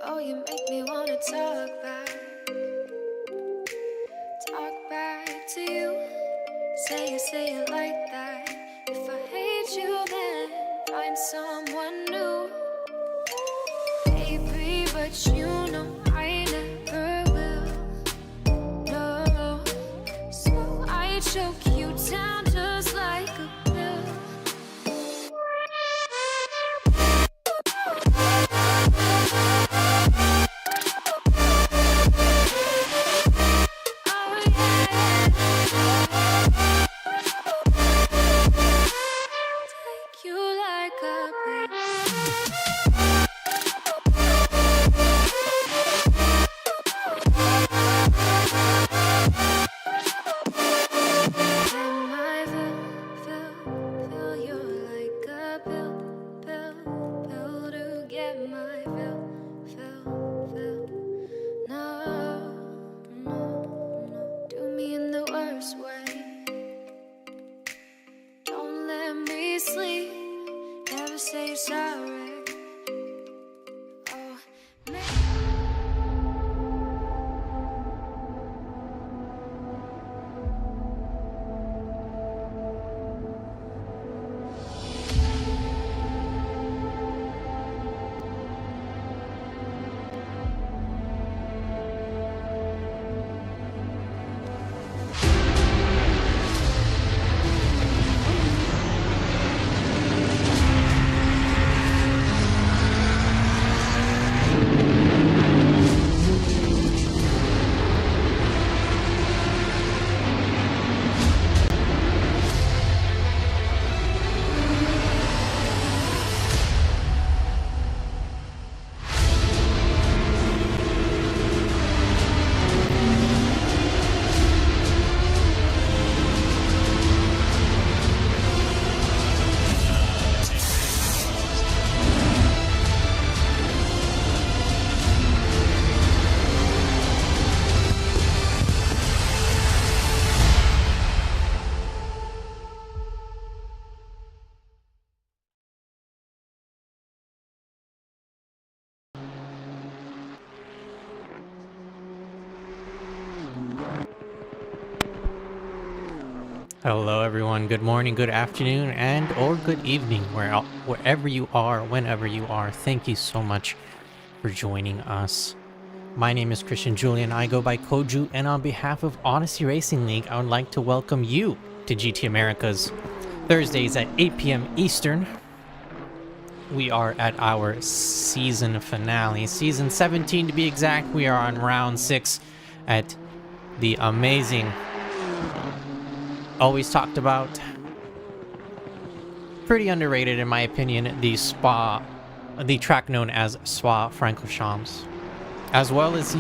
Oh, you make me wanna talk back to you. Say it like that. If I hate you, then find someone new. Baby, but you know I never will. No, so I choke you down just like a pill. Hello, everyone. Good morning, good afternoon, and or good evening, wherever you are, whenever you are. Thank you so much for joining us. My name is Christian Julian. I go by Koju, and on behalf of Odyssey Racing League, I would like to welcome you to GT America's Thursdays at 8 p.m. Eastern. We are at our season finale, season 17 to be exact. We are on round 6 at the amazing, always talked about, pretty underrated in my opinion, the track known as Spa-Francorchamps. As well as,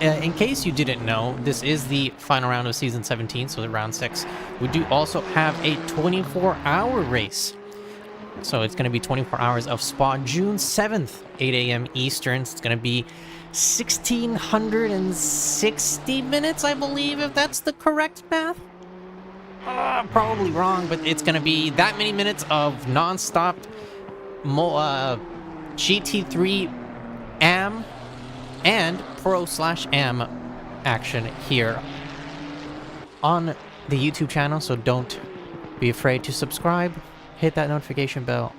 in case you didn't know, this is the final round of season 17, so the round 6. We do also have a 24-hour race. So it's going to be 24 hours of Spa, June 7th, 8 a.m. Eastern. It's going to be 1,660 minutes, I believe, if that's the correct math. Probably wrong, but it's going to be that many minutes of non-stop GT3 AM and Pro/Am action here on the YouTube channel, so don't be afraid to subscribe, hit that notification bell,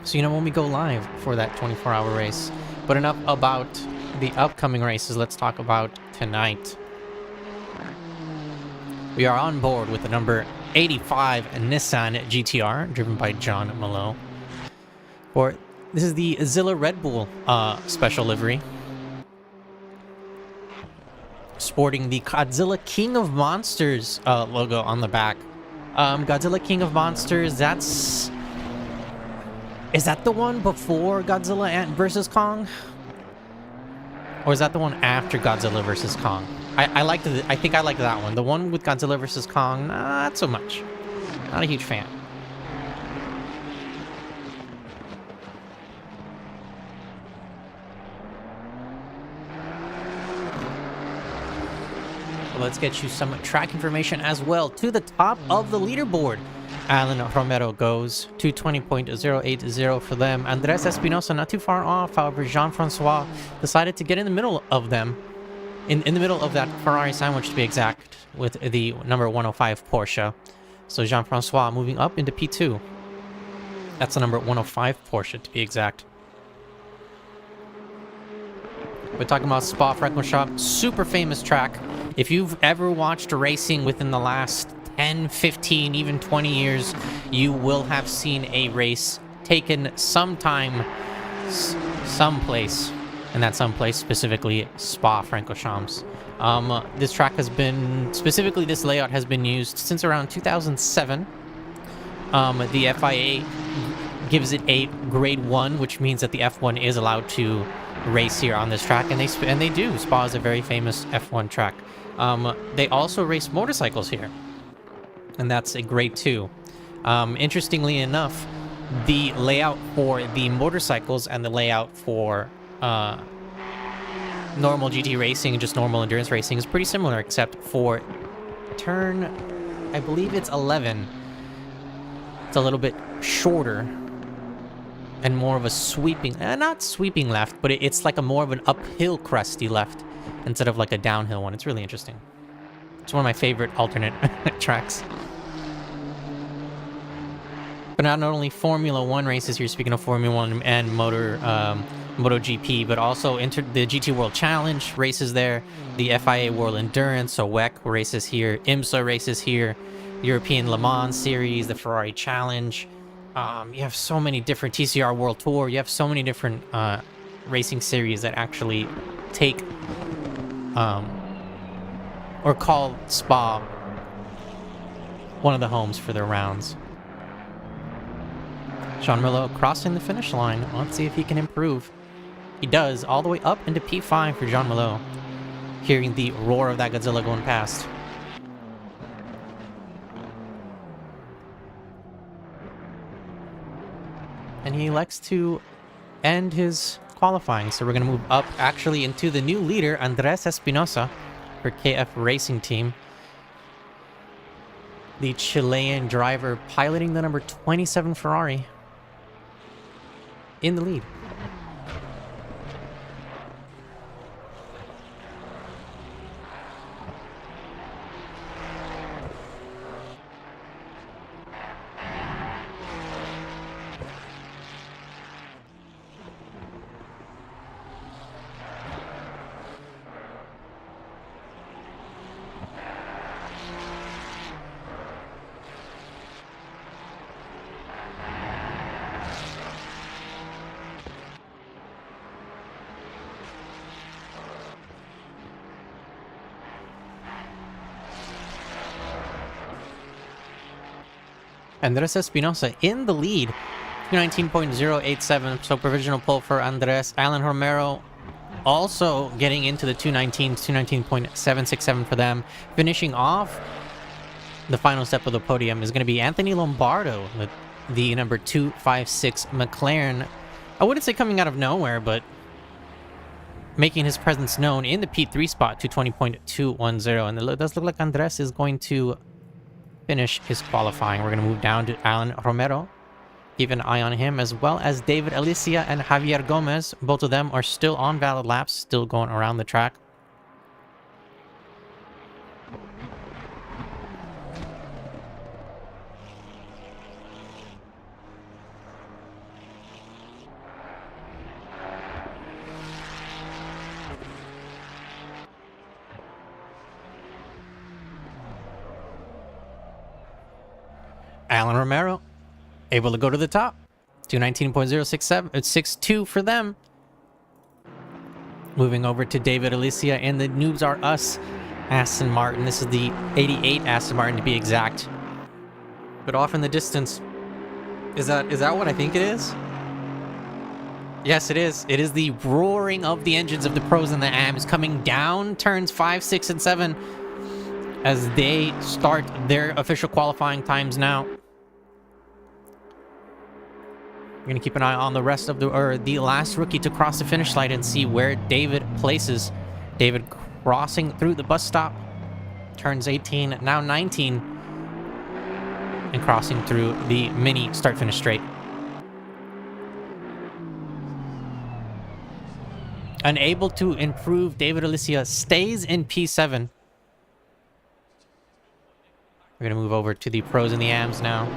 so you know when we go live for that 24-hour race. But enough about the upcoming races, let's talk about tonight. We are on board with the number 85 Nissan GTR, driven by John Malone. This is the Zilla Red Bull special livery, sporting the Godzilla King of Monsters logo on the back. Godzilla King of Monsters, is that the one before Godzilla vs. Kong? Or is that the one after Godzilla vs. Kong? I think I like that one. The one with Godzilla vs. Kong, not so much. Not a huge fan. Let's get you some track information as well. To the top of the leaderboard, Alan Romero goes 220.080 for them. Andres Espinosa not too far off. However, Jean-Francois decided to get in the middle of them, in the middle of that Ferrari sandwich to be exact, with the number 105 Porsche. So Jean-Francois moving up into P2. That's the number 105 Porsche to be exact. We're talking about Spa-Francorchamps, super famous track. If you've ever watched racing within the last 10, 15, even 20 years, you will have seen a race taken sometime, someplace, and that someplace specifically Spa-Francorchamps. This track has been, specifically this layout has been used since around 2007. The FIA gives it a grade 1, which means that the F1 is allowed to race here on this track, and they do. Spa is a very famous F1 track. They also race motorcycles here, and that's a grade 2. Interestingly enough, the layout for the motorcycles and the layout for normal GT racing and just normal endurance racing is pretty similar, except for turn, I believe it's 11. It's a little bit shorter and more of a sweeping, not sweeping left, but it's like a more of an uphill crusty left instead of like a downhill one. It's really interesting. It's one of my favorite alternate tracks. But not only Formula 1 races here, speaking of Formula 1 and MotoGP, but also the GT World Challenge races there, the FIA World Endurance, so WEC races here, IMSA races here, European Le Mans Series, the Ferrari Challenge. You have so many different TCR World Tour. You have so many different racing series that actually take or call Spa one of the homes for their rounds. Jean Merlot crossing the finish line. Let's see if he can improve. He does, all the way up into P5 for Jean Merlot. Hearing the roar of that Godzilla going past. And he elects to end his qualifying, so we're going to move up actually into the new leader, Andres Espinosa, for KF Racing Team. The Chilean driver piloting the number 27 Ferrari in the lead. Andres Espinosa in the lead, 219.087. So provisional pole for Andres. Alan Romero also getting into the 219.767 for them. Finishing off the final step of the podium is going to be Anthony Lombardo with the number 256 McLaren. I wouldn't say coming out of nowhere, but making his presence known in the P3 spot, 220.210. And it does look like Andres is going to finish his qualifying. We're going to move down to Alan Romero. Keep an eye on him, as well as David Alicia and Javier Gomez. Both of them are still on valid laps, still going around the track. Alan Romero able to go to the top. 219.067.62 for them. Moving over to David Alicia and the Noobs Are Us Aston Martin. This is the 88 Aston Martin to be exact. But off in the distance, is that what I think it is? Yes, it is. It is the roaring of the engines of the pros and the AMs coming down turns 5, 6, and 7 as they start their official qualifying times now. We're going to keep an eye on the rest of the last rookie to cross the finish line and see where David places. David crossing through the bus stop, turns 18, now 19, and crossing through the mini start-finish straight. Unable to improve, David Alicia stays in P7. We're going to move over to the pros and the AMs now.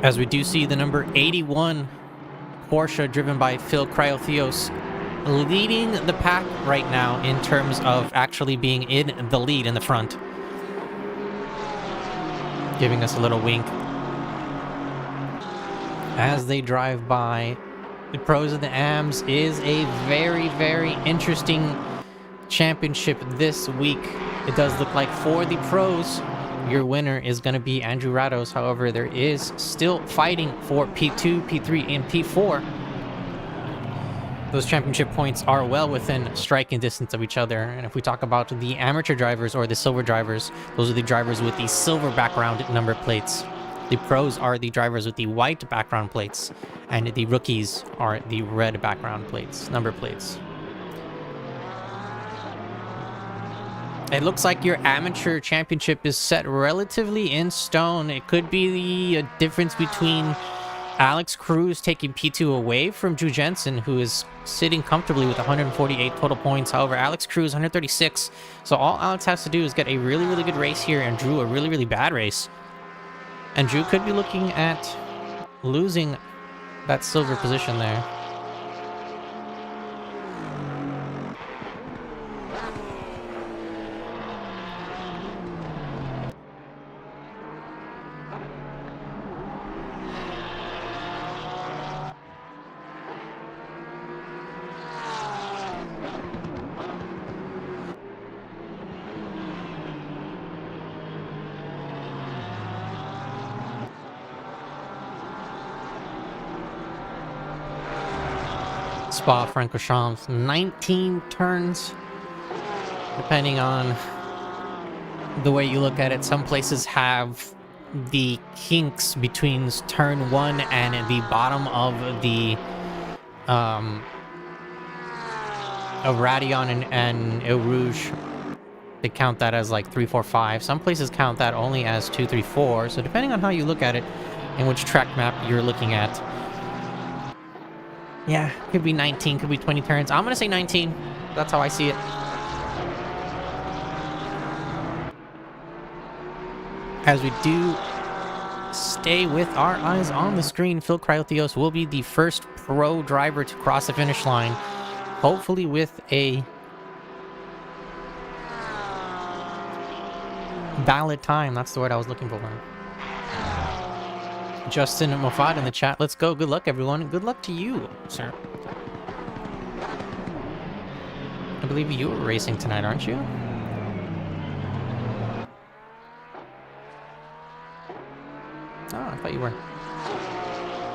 As we do see the number 81 Porsche driven by Phil Cryotheos leading the pack right now in terms of actually being in the lead in the front. Giving us a little wink as they drive by. The pros and the AMs is a very, very interesting championship this week. It does look like for the pros, your winner is going to be Andrew Rados. However, there is still fighting for P2, P3, and P4. Those championship points are well within striking distance of each other. And if we talk about the amateur drivers or the silver drivers, those are the drivers with the silver background number plates. The pros are the drivers with the white background plates, and the rookies are the red background plates, number plates. It looks like your amateur championship is set relatively in stone. It could be the difference between Alex Cruz taking P2 away from Drew Jensen, who is sitting comfortably with 148 total points. However, Alex Cruz, 136. So all Alex has to do is get a really, really good race here, and Drew a really, really bad race. And Drew could be looking at losing that silver position there. Spa-Francorchamps, 19 turns, depending on the way you look at it. Some places have the kinks between turn 1 and the bottom of the of Radion and Eau Rouge. They count that as like 3, 4, 5. Some places count that only as 2, 3, 4. So depending on how you look at it and which track map you're looking at. Yeah, could be 19, could be 20 turns. I'm going to say 19. That's how I see it. As we do stay with our eyes on the screen, Phil Cryotheos will be the first pro driver to cross the finish line. Hopefully with a valid time. That's the word I was looking for. Justin Moffat in the chat. Let's go. Good luck, everyone. Good luck to you, sir. I believe you were racing tonight, aren't you? thought you were.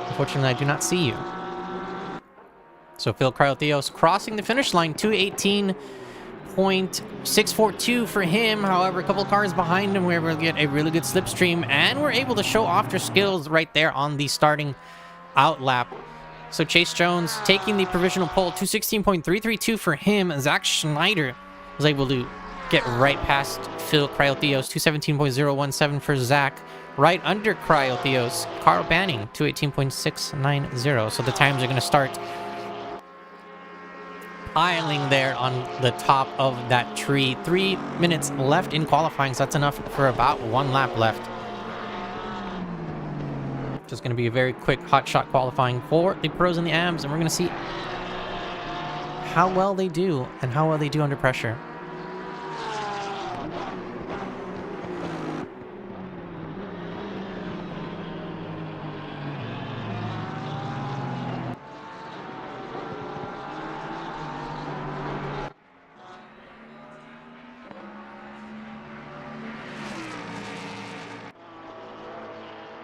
Unfortunately, I do not see you. So Phil Cryotheos crossing the finish line, 2:18.642 for him. However, a couple cars behind him, we're able to get a really good slipstream, and we're able to show off their skills right there on the starting out lap. So Chase Jones taking the provisional pole, 2:16.332 for him. Zach Schneider was able to get right past Phil Cryotheos, 2:17.017 for Zach. Right under Cryotheos, Carl Banning, 2:18.690. So the times are going to start piling there on the top of that tree. 3 minutes left in qualifying, so that's enough for about 1 lap left. Just going to be a very quick hot shot qualifying for the pros and the AMs, and we're going to see how well they do and how well they do under pressure.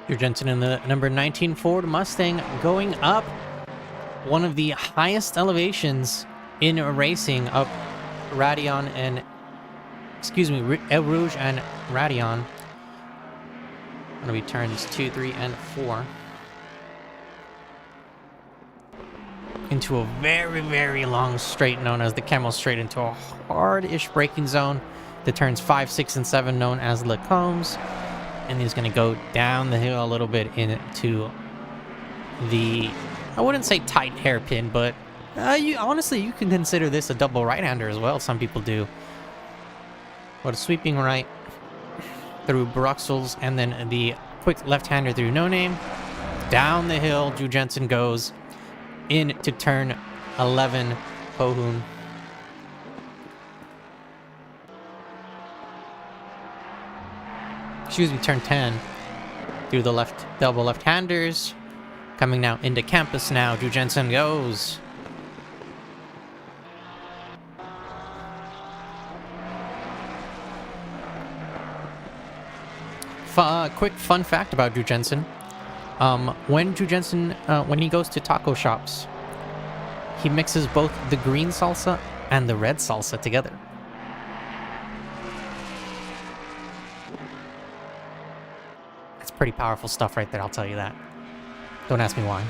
Drew Jensen in the number 19 Ford Mustang going up one of the highest elevations in racing, up Radion and, El Rouge and Radion. Gonna be turns 2, 3, and 4. Into a very, very long straight known as the Camel Straight, into a hard-ish braking zone. The turns 5, 6, and 7 known as Lacombs. And he's going to go down the hill a little bit into the, I wouldn't say tight hairpin, but honestly, you can consider this a double right-hander as well. Some people do. But a sweeping right through Bruxelles, and then the quick left-hander through No Name. Down the hill, Drew Jensen goes into turn 11, Pohun. Turn 10 through the left, double left-handers. Coming now into campus now, Drew Jensen goes. Quick fun fact about Drew Jensen. When he goes to taco shops, he mixes both the green salsa and the red salsa together. Pretty powerful stuff right there, I'll tell you that. Don't ask me why.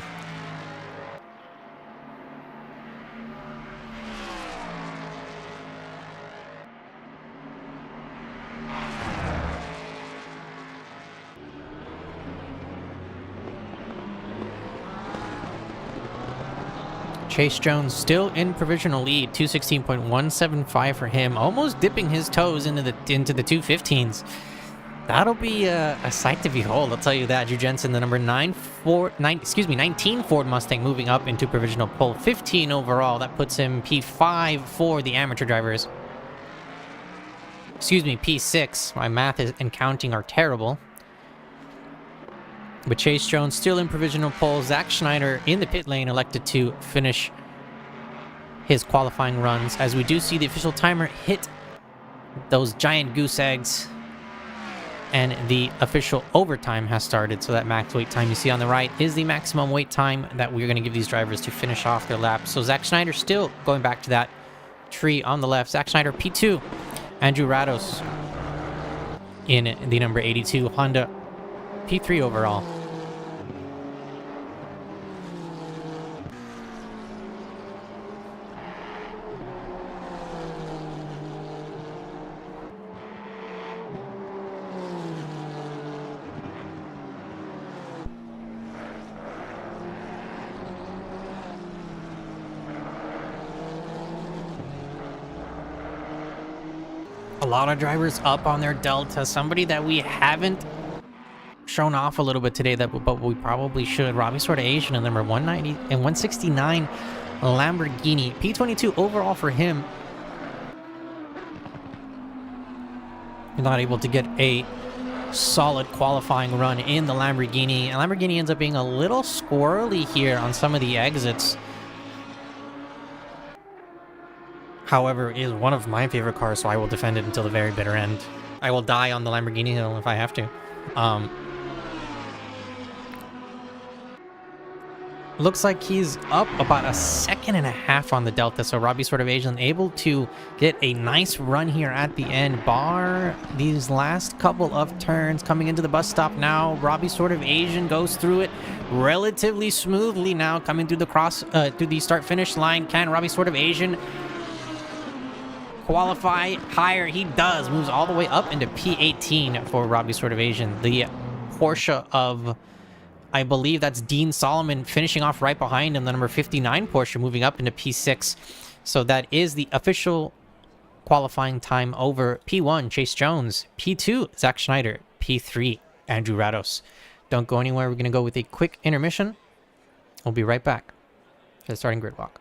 Chase Jones still in provisional lead, 2:16.175 for him, almost dipping his toes into the 2:15s. That'll be a sight to behold, I'll tell you that. Drew Jensen, the number 19 Ford Mustang, moving up into provisional pole, 15 overall. That puts him P5 for the amateur drivers. P6. My math and counting are terrible. But Chase Jones still in provisional pole. Zach Schneider in the pit lane elected to finish his qualifying runs, as we do see the official timer hit those giant goose eggs. And the official overtime has started, so that max wait time you see on the right is the maximum wait time that we're going to give these drivers to finish off their laps. So Zach Schneider still going back to that tree on the left. Zach Schneider P2. Andrew Rados in the number 82 Honda P3 overall. A lot of drivers up on their Delta. Somebody that we haven't shown off a little bit today, but we probably should. Robbie Sorta Asian in number 190 and 169 Lamborghini. P22 overall for him. Not able to get a solid qualifying run in the Lamborghini. And Lamborghini ends up being a little squirrely here on some of the exits. However, it is one of my favorite cars, so I will defend it until the very bitter end. I will die on the Lamborghini hill if I have to. looks like he's up about a second and a half on the Delta. So Robbie Sort of Asian able to get a nice run here at the end. Bar these last couple of turns coming into the bus stop now. Robbie Sort of Asian goes through it relatively smoothly now, coming through the start finish line. Can Robbie Sort of Asian qualify higher? He does. Moves all the way up into P18 for Robbie Sort of Asian. The Porsche of, I believe that's Dean Solomon, finishing off right behind him. The number 59 Porsche moving up into P6. So that is the official qualifying time over. P1, Chase Jones. P2, Zach Schneider. P3, Andrew Rados. Don't go anywhere. We're going to go with a quick intermission. We'll be right back for the starting grid walk.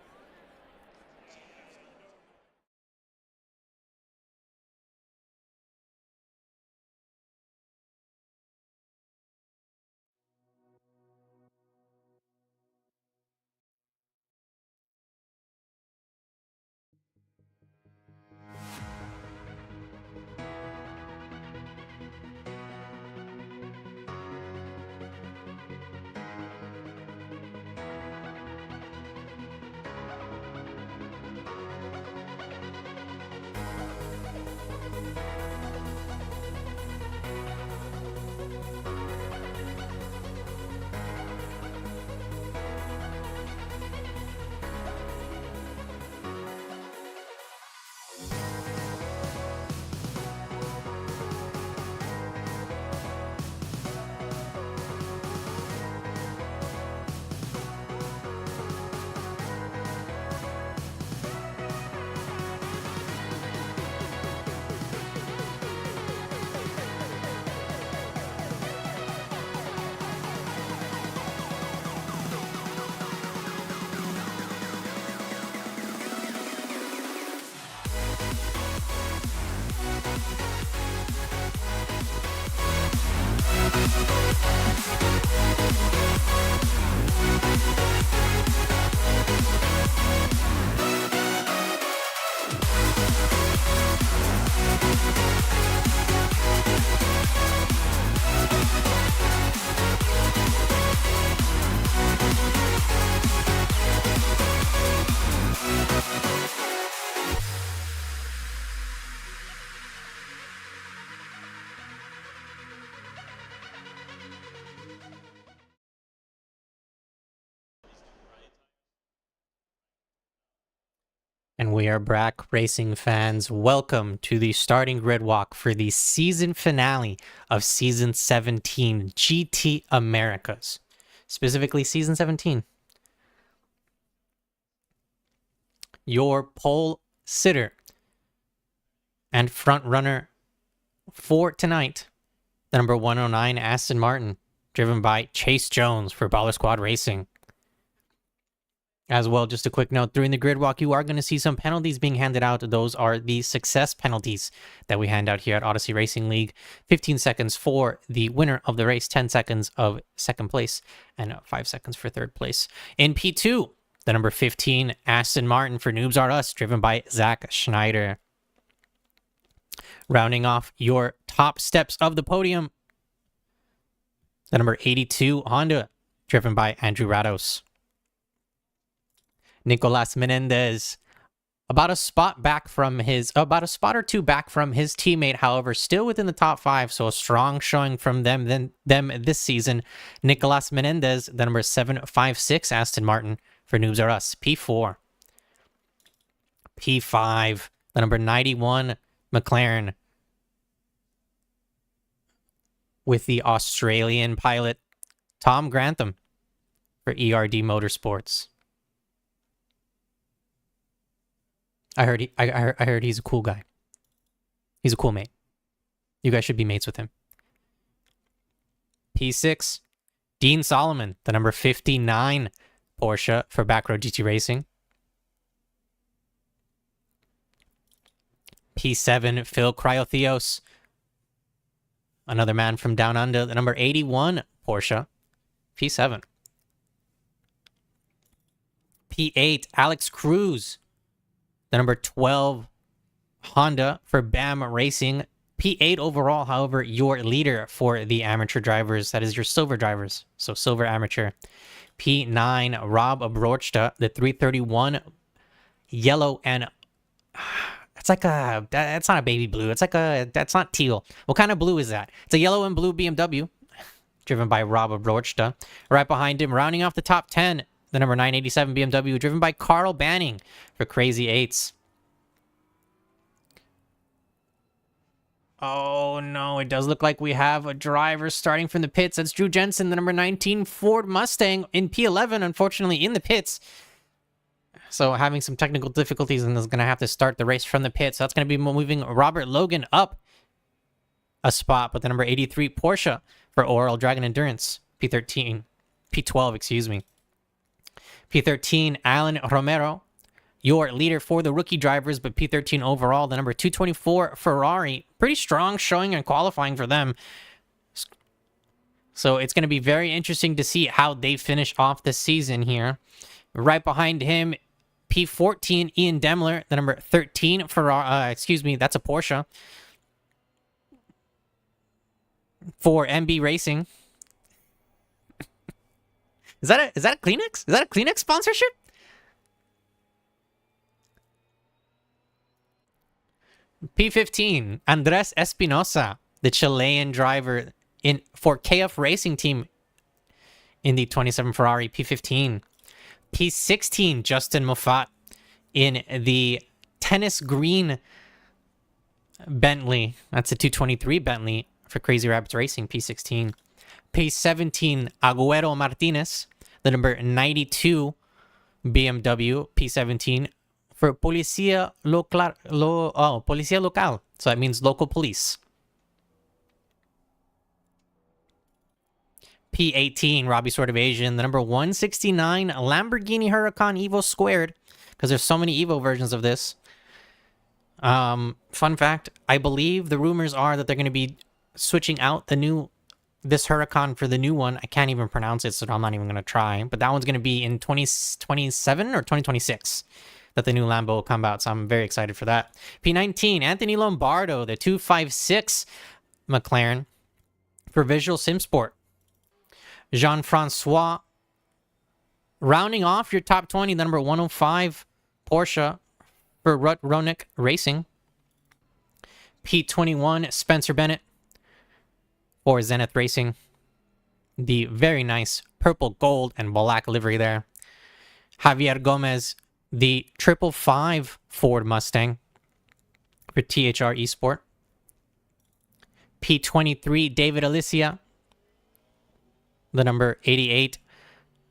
And we are back, racing fans. Welcome to the starting grid walk for the season finale of Season 17 GT Americas. Specifically, Season 17. Your pole sitter and front runner for tonight, the number 109 Aston Martin, driven by Chase Jones for Baller Squad Racing. As well, just a quick note, during the grid walk, you are going to see some penalties being handed out. Those are the success penalties that we hand out here at Odyssey Racing League. 15 seconds for the winner of the race, 10 seconds of second place, and 5 seconds for third place. In P2, the number 15 Aston Martin for Noobs Are Us, driven by Zach Schneider. Rounding off your top steps of the podium, the number 82 Honda, driven by Andrew Rados. Nicolas Menendez, about a spot or two back from his teammate, however, still within the top 5, so a strong showing from them this season. Nicolas Menendez, the number 756 Aston Martin for Noobs Are Us, P4. P5, the number 91 McLaren with the Australian pilot Tom Grantham for ERD Motorsports. I heard he's a cool guy. He's a cool mate. You guys should be mates with him. P6, Dean Solomon, the number 59 Porsche for Backroad GT Racing. P7, Phil Cryotheos, another man from down under, the number 81 Porsche, P7. P8, Alex Cruz, the number 12 Honda for BAM Racing, P8 overall, however, your leader for the amateur drivers. That is your silver drivers. So silver amateur. P9, Rob Abrorchta, the 331 yellow and it's like that's not a baby blue. It's like that's not teal. What kind of blue is that? It's a yellow and blue BMW driven by Rob Abrorchta. Right behind him, rounding off the top 10, the number 987 BMW driven by Carl Banning for Crazy Eights. Oh no, it does look like we have a driver starting from the pits. That's Drew Jensen, the number 19 Ford Mustang in P11, unfortunately in the pits. So having some technical difficulties and is going to have to start the race from the pits. So that's going to be moving Robert Logan up a spot with the number 83 Porsche for Oral Dragon Endurance. P12, excuse me. P13, Alan Romero, your leader for the rookie drivers, but P13 overall, the number 224 Ferrari. Pretty strong showing and qualifying for them. So it's going to be very interesting to see how they finish off the season here. Right behind him, P14, Ian Demler, the number 13 Ferrari, that's a Porsche for MB Racing. Is that a Kleenex? Is that a Kleenex sponsorship? P15, Andres Espinosa, the Chilean driver for KF Racing Team in the 27 Ferrari P15. P16, Justin Moffat in the tennis green Bentley. That's a 223 Bentley for Crazy Rabbits Racing, P16. P17, Agüero Martinez, the number 92 BMW, P17 for Policía Policía Local. So that means local police. P18, Robbie Sort of Asian, the number 169 Lamborghini Huracan Evo Squared, because there's so many Evo versions of this. Fun fact, I believe the rumors are that they're going to be switching out this Huracan for the new one. I can't even pronounce it, so I'm not even going to try. But that one's going to be in 2027 or 2026 that the new Lambo will come out, so I'm very excited for that. P19, Anthony Lombardo, the 256 McLaren for Visual Sim Sport. Jean-Francois, rounding off your top 20, the number 105 Porsche for Rut Ronick Racing. P21, Spencer Bennett for Zenith Racing. The very nice purple, gold, and black livery there. Javier Gomez, the 555 Ford Mustang for THR Esport. P23, David Alicia, the number 88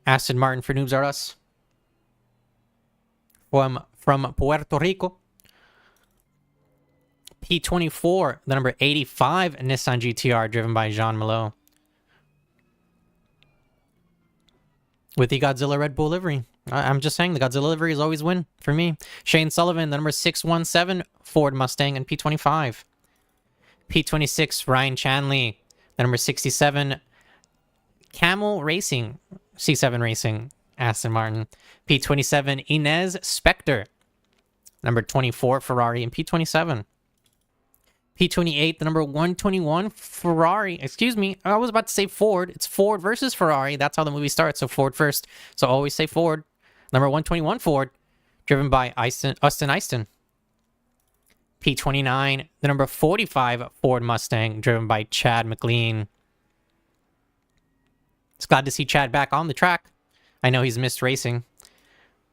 Aston Martin for Noobs R Us. From Puerto Rico. P24, the number 85 Nissan GTR driven by Jean Malo with the Godzilla Red Bull livery. I'm just saying, the Godzilla livery is always win for me. Shane Sullivan, the number 617 Ford Mustang and P25. P26, Ryan Chanley, the number 67 Camel Racing, C7 Racing, Aston Martin. P27, Inez Spector, number 24 Ferrari and P27. P28, the number 121 Ferrari. Excuse me, I was about to say Ford. It's Ford versus Ferrari. That's how the movie starts, so Ford first. So always say Ford. Number 121 Ford, driven by Austin Eiston. P29, the number 45 Ford Mustang, driven by Chad McLean. It's glad to see Chad back on the track. I know he's missed racing,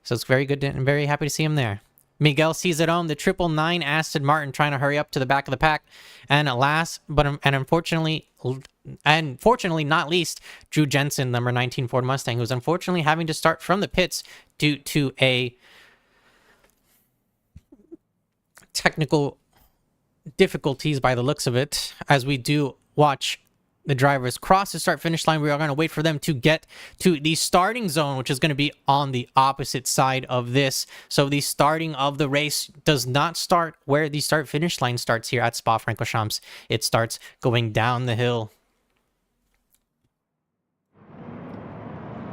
so it's very good and very happy to see him there. Miguel Cizeron, the 999 Aston Martin, trying to hurry up to the back of the pack. And unfortunately not least, Drew Jensen, number 19 Ford Mustang, who's unfortunately having to start from the pits due to a technical difficulties by the looks of it. As we do watch the drivers cross the start-finish line, we are going to wait for them to get to the starting zone, which is going to be on the opposite side of this. So the starting of the race does not start where the start-finish line starts here at Spa-Francorchamps. It starts going down the hill.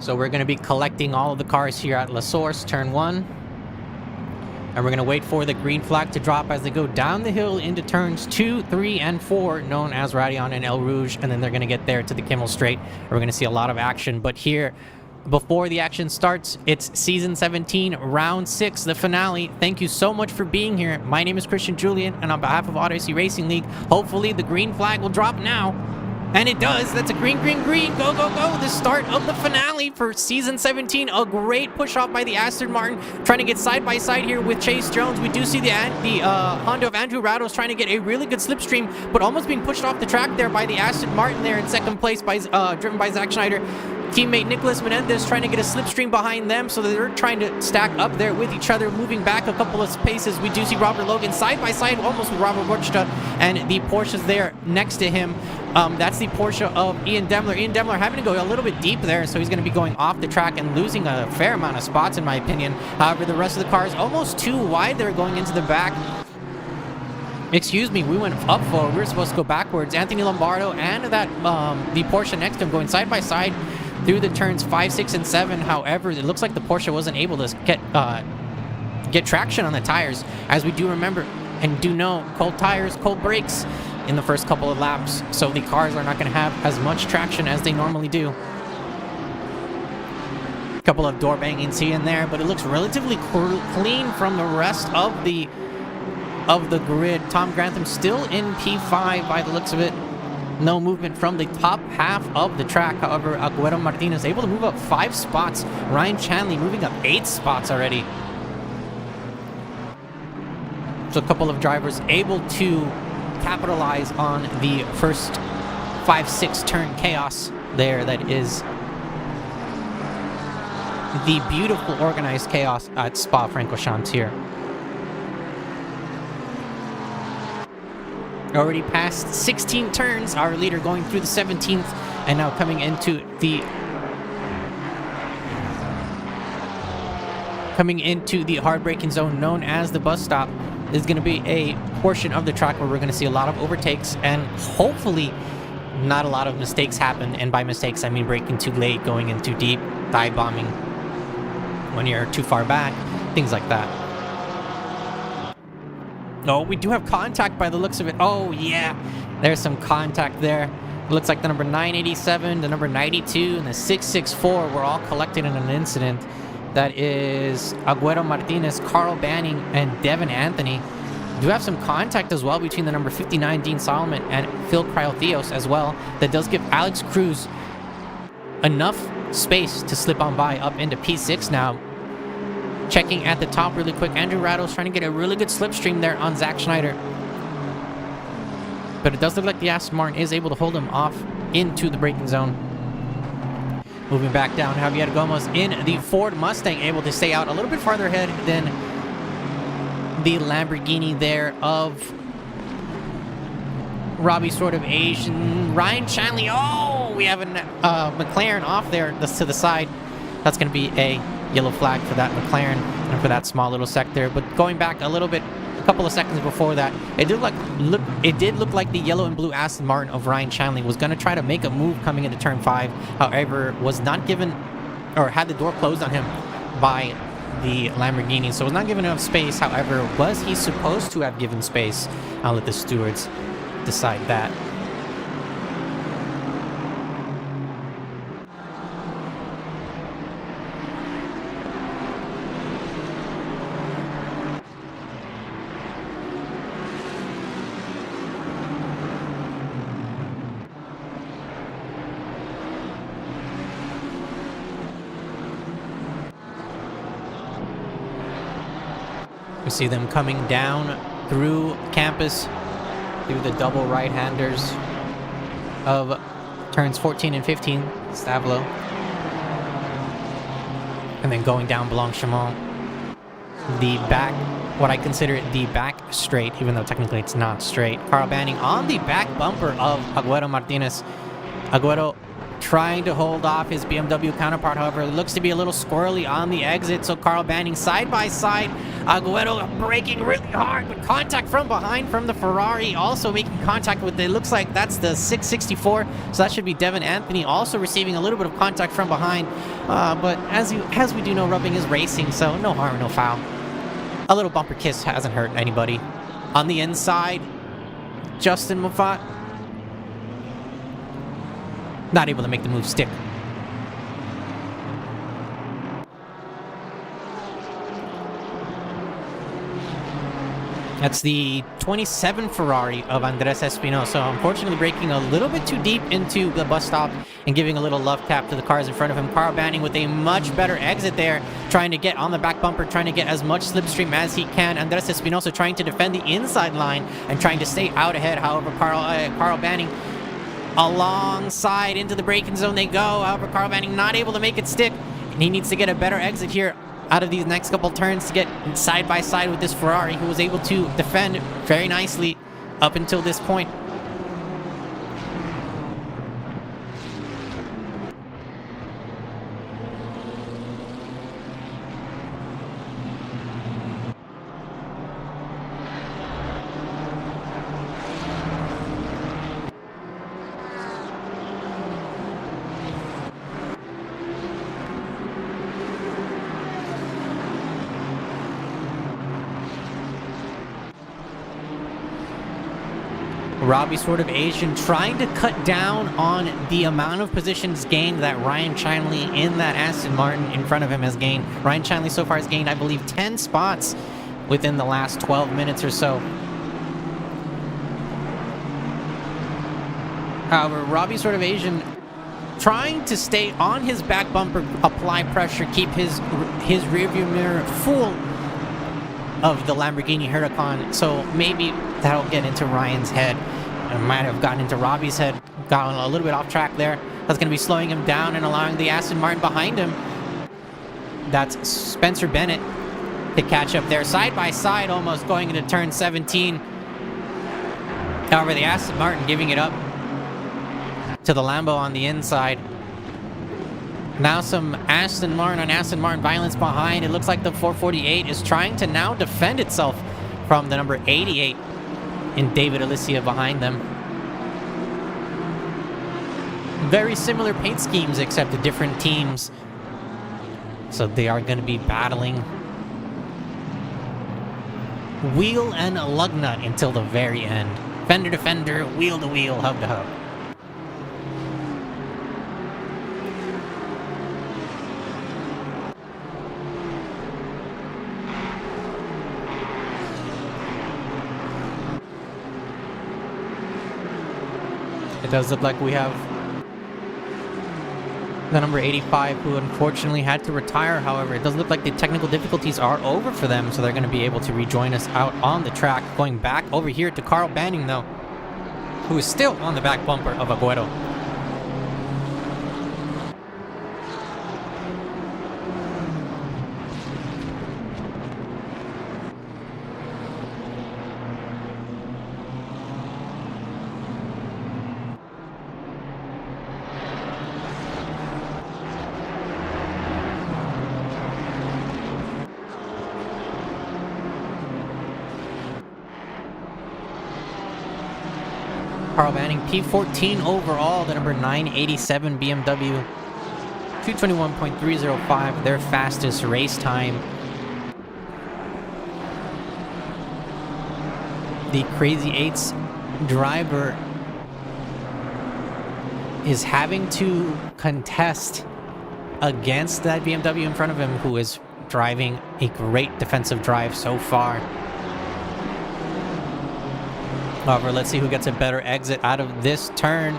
So we're going to be collecting all of the cars here at La Source, turn 1. And we're going to wait for the green flag to drop as they go down the hill into turns 2, 3, and 4, known as Radion and El Rouge. And then they're going to get there to the Kimmel Straight. We're going to see a lot of action. But here, before the action starts, it's Season 17, Round 6, the finale. Thank you so much for being here. My name is Christian Julian, and on behalf of Odyssey Racing League, hopefully the green flag will drop now. And it does. That's a green, green, green. Go, go, go. The start of the finale for Season 17. A great push off by the Aston Martin, trying to get side by side here with Chase Jones. We do see the Honda of Andrew Rados trying to get a really good slipstream, but almost being pushed off the track there by the Aston Martin there in second place, by driven by Zach Schneider. Teammate Nicholas Menendez trying to get a slipstream behind them, so they're trying to stack up there with each other, moving back a couple of paces. We do see Robert Logan side by side, almost with Robert Gorchta, and the Porsche's there next to him. That's the Porsche of Ian Demler. Ian Demler having to go a little bit deep there, so he's going to be going off the track and losing a fair amount of spots, in my opinion. However, the rest of the cars almost too wide there going into the back. Excuse me, we went up forward. We were supposed to go backwards. Anthony Lombardo and that the Porsche next to him going side by side through the turns 5, 6, and 7. However, it looks like the Porsche wasn't able to get traction on the tires, as we do remember and do know cold tires, cold brakes in the first couple of laps, so the cars are not going to have as much traction as they normally do. A couple of door bangings here and there, but it looks relatively clean from the rest of the grid. Tom Grantham still in P5 by the looks of it. No movement from the top half of the track. However, Agüero Martinez able to move up 5 spots. Ryan Chanley moving up 8 spots already. So a couple of drivers able to capitalize on the first 5-6 turn chaos there. That is the beautiful organized chaos at Spa-Francorchamps here. Already past 16 turns, our leader going through the 17th, and now coming into the hard braking zone known as the bus stop. Is going to be a portion of the track where we're going to see a lot of overtakes and hopefully not a lot of mistakes happen. And by mistakes, I mean braking too late, going in too deep, dive bombing when you're too far back, things like that. Oh, we do have contact by the looks of it. Oh, yeah. There's some contact there. It looks like the number 987, the number 92, and the 664 were all collected in an incident. That is Agüero Martinez, Carl Banning, and Devin Anthony. We do have some contact as well between the number 59, Dean Solomon, and Phil Cryotheos as well. That does give Alex Cruz enough space to slip on by up into P6 now. Checking at the top really quick, Andrew Rados trying to get a really good slipstream there on Zach Schneider. But it does look like the Aston Martin is able to hold him off into the braking zone. Moving back down, Javier Gomez in the Ford Mustang, able to stay out a little bit farther ahead than the Lamborghini there of Robbie Sort of Asian. Ryan Chanley, oh, we have a McLaren off there to the side. That's going to be a yellow flag for that McLaren and for that small little sector. But going back a little bit, a couple of seconds before that, it did look like the yellow and blue Aston Martin of Ryan Chanley was going to try to make a move coming into turn 5. However, was not given, or had the door closed on him by the Lamborghini, so was not given enough space. However, was he supposed to have given space? I'll let the stewards decide that. We see them coming down through campus, through the double right-handers of turns 14 and 15, Stavelot. And then going down Blanchimont, the back, what I consider the back straight, even though technically it's not straight. Carl Banning on the back bumper of Agüero Martinez. Agüero trying to hold off his BMW counterpart, however, it looks to be a little squirrely on the exit, so Carl Banning side by side. Agüero braking really hard, but contact from behind from the Ferrari, also making contact with, it looks like that's the 664, so that should be Devin Anthony, also receiving a little bit of contact from behind, but as we do know, rubbing is racing, so no harm, no foul. A little bumper kiss hasn't hurt anybody. On the inside, Justin Moffat not able to make the move stick. That's the 27 Ferrari of Andres Espinosa, unfortunately braking a little bit too deep into the bus stop and giving a little love tap to the cars in front of him. Carl Banning with a much better exit there, trying to get on the back bumper, trying to get as much slipstream as he can. Andres Espinosa trying to defend the inside line and trying to stay out ahead. However, Carl Banning alongside into the braking zone they go. However, Carl Banning not able to make it stick, and he needs to get a better exit here out of these next couple turns to get side by side with this Ferrari, who was able to defend very nicely up until this point. Robbie sort of Asian trying to cut down on the amount of positions gained that Ryan Chinley in that Aston Martin in front of him has gained. Ryan Chinley so far has gained, I believe, 10 spots within the last 12 minutes or so. However, Robbie sort of Asian trying to stay on his back bumper, apply pressure, keep his rearview mirror full of the Lamborghini Huracan, so maybe that'll get into Ryan's head. It might have gotten into Robbie's head, gotten a little bit off track there. That's going to be slowing him down and allowing the Aston Martin behind him. That's Spencer Bennett to catch up there, side by side, almost going into turn 17. However, the Aston Martin giving it up to the Lambo on the inside. Now some Aston Martin on Aston Martin violence behind. It looks like the 448 is trying to now defend itself from the number 88 in David Alicia behind them. Very similar paint schemes except the different teams. So they are going to be battling wheel and lug nut until the very end. Fender to fender, wheel to wheel, hub to hub. It does look like we have the number 85 who unfortunately had to retire. However, it does look like the technical difficulties are over for them, so they're going to be able to rejoin us out on the track. Going back over here to Carl Banning, though, who is still on the back bumper of Agüero. Carl Banning, P14 overall, the number 987 BMW. 221.305, their fastest race time. The Crazy Eights driver is having to contest against that BMW in front of him, who is driving a great defensive drive so far. However, let's see who gets a better exit out of this turn.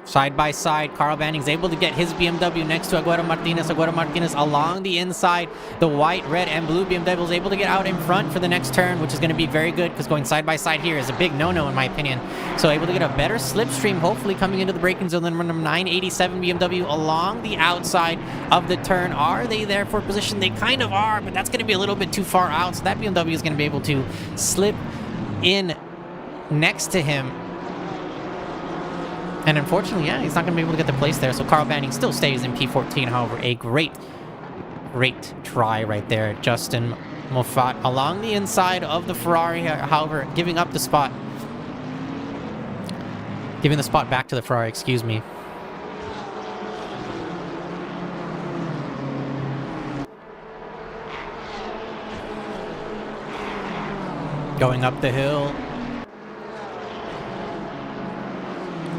Side by side, Carl Banning's able to get his BMW next to Agüero Martinez. Agüero Martinez along the inside. The white, red, and blue BMW is able to get out in front for the next turn, which is going to be very good because going side by side here is a big no-no in my opinion. So able to get a better slipstream, hopefully coming into the braking zone than number 987 BMW along the outside of the turn. Are they there for position? They kind of are, but that's going to be a little bit too far out. So that BMW is going to be able to slip in next to him. And unfortunately, yeah, he's not going to be able to get the place there. So Carl Banning still stays in P14. However, a great try right there. Justin Moffat along the inside of the Ferrari. However, giving up the spot. Giving the spot back to the Ferrari, excuse me. Going up the hill.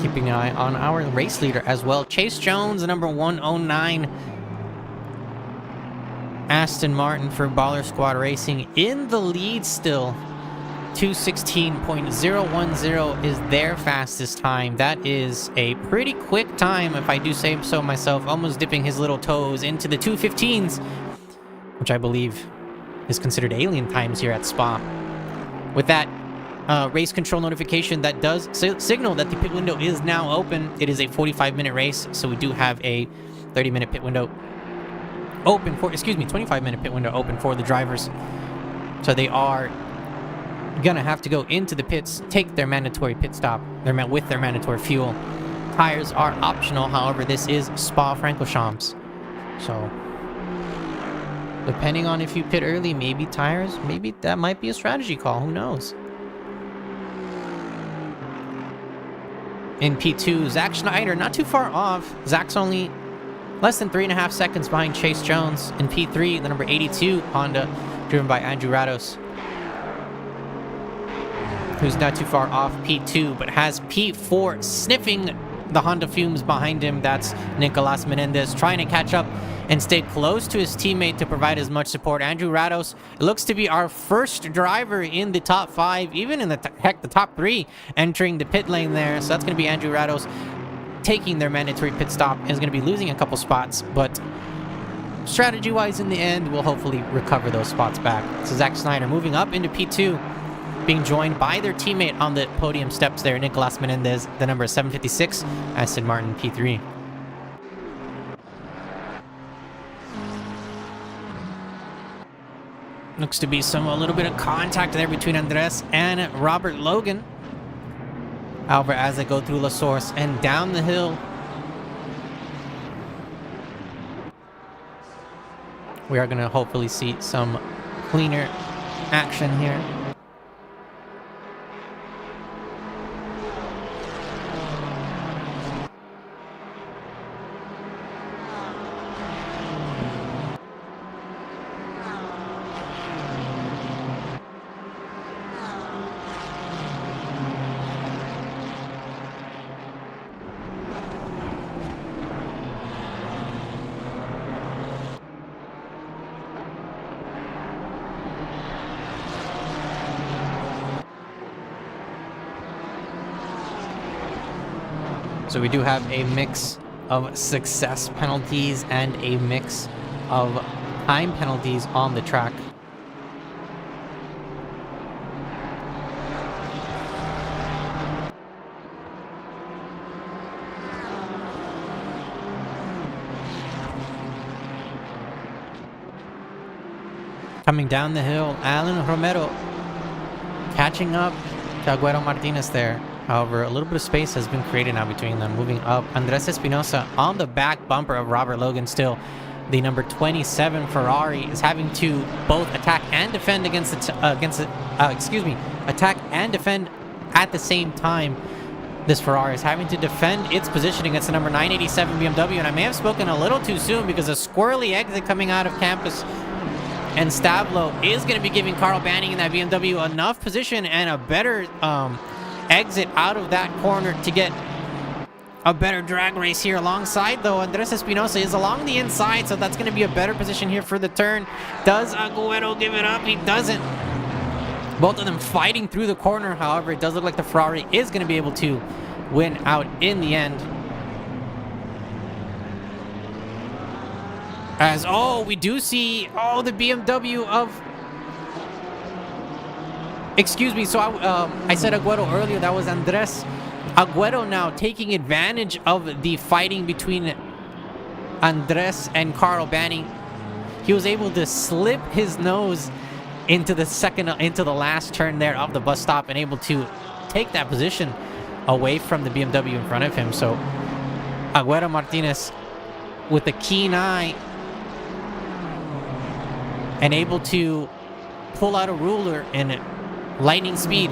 Keeping an eye on our race leader as well. Chase Jones, the number 109 Aston Martin for Baller Squad Racing, in the lead still. 2:16.010 is their fastest time. That is a pretty quick time, if I do say so myself, almost dipping his little toes into the 2:15s, which I believe is considered alien times here at Spa. With that race control notification, that does signal that the pit window is now open. It is a 45-minute race, so we do have a 30-minute pit window open for, 25-minute pit window open for the drivers. So they are gonna have to go into the pits, take their mandatory pit stop, with their mandatory fuel. Tires are optional, however, this is Spa-Francorchamps. So, depending on if you pit early, maybe tires, maybe that might be a strategy call, who knows? In P2, Zach Schneider, not too far off. Zach's only less than 3.5 seconds behind Chase Jones. In P3, the number 82 Honda, driven by Andrew Rados, who's not too far off P2, but has P4 sniffing the Honda fumes behind him. That's Nicolas Menendez trying to catch up and stay close to his teammate to provide as much support. Andrew Rados looks to be our first driver in the top 5, even in the top 3, entering the pit lane there. So that's going to be Andrew Rados taking their mandatory pit stop, and is going to be losing a couple spots, but strategy-wise in the end, we'll hopefully recover those spots back. So Zach Snyder moving up into P2, being joined by their teammate on the podium steps there, Nicolas Menendez, the number 756, Aston Martin P3. Looks to be a little bit of contact there between Andres and Robert Logan. However, as they go through La Source and down the hill, we are going to hopefully see some cleaner action here. So we do have a mix of success penalties and a mix of time penalties on the track. Coming down the hill, Alan Romero catching up to Agüero Martinez there. However, a little bit of space has been created now between them. Moving up, Andres Espinosa on the back bumper of Robert Logan still. The number 27 Ferrari is having to both attack and defend attack and defend at the same time. This Ferrari is having to defend its position against the number 987 BMW, and I may have spoken a little too soon because a squirrely exit coming out of campus, and Stablo is going to be giving Carl Banning in that BMW enough position and a better exit out of that corner to get a better drag race here alongside, though. Andres Espinosa is along the inside, so that's going to be a better position here for the turn. Does Agüero give it up? He doesn't. Both of them fighting through the corner. However, it does look like the Ferrari is going to be able to win out in the end. As, we do see, the BMW of... Excuse me, so I said Agüero earlier, that was Andres. Agüero now taking advantage of the fighting between Andres and Carl Banning. He was able to slip his nose into the last turn there of the bus stop and able to take that position away from the BMW in front of him. So Agüero Martinez with a keen eye and able to pull out a ruler in lightning speed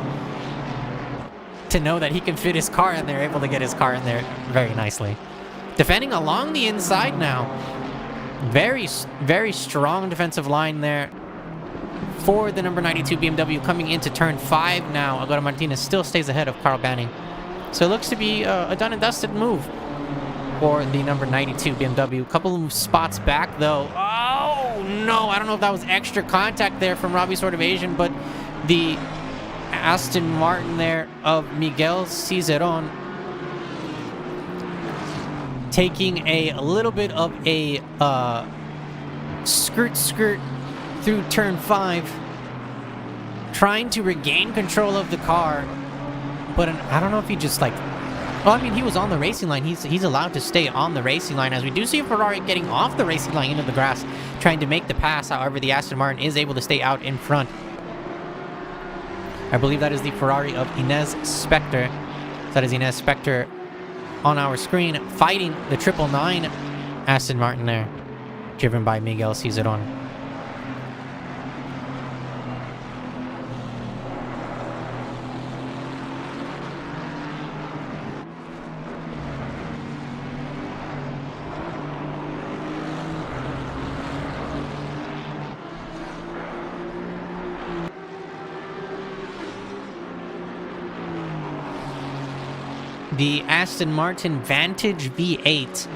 to know that he can fit his car in there, able to get his car in there very nicely. Defending along the inside now. Very, very strong defensive line there for the number 92 BMW coming into turn 5 now. Agüero Martinez still stays ahead of Carl Banning. So it looks to be a done and dusted move for the number 92 BMW. Couple of spots back though. Oh no, I don't know if that was extra contact there from Robbie Sort of Asian, but the Aston Martin there of Miguel Cizeron taking a little bit of a skirt through turn 5, trying to regain control of the car, but I don't know if he just like, well, I mean, he was on the racing line. He's allowed to stay on the racing line, as we do see a Ferrari getting off the racing line into the grass, trying to make the pass. However, the Aston Martin is able to stay out in front. I believe that is the Ferrari of Ines Spector. That is Ines Spector on our screen, fighting the 999 Aston Martin there, driven by Miguel Cizeron. The Aston Martin Vantage V8,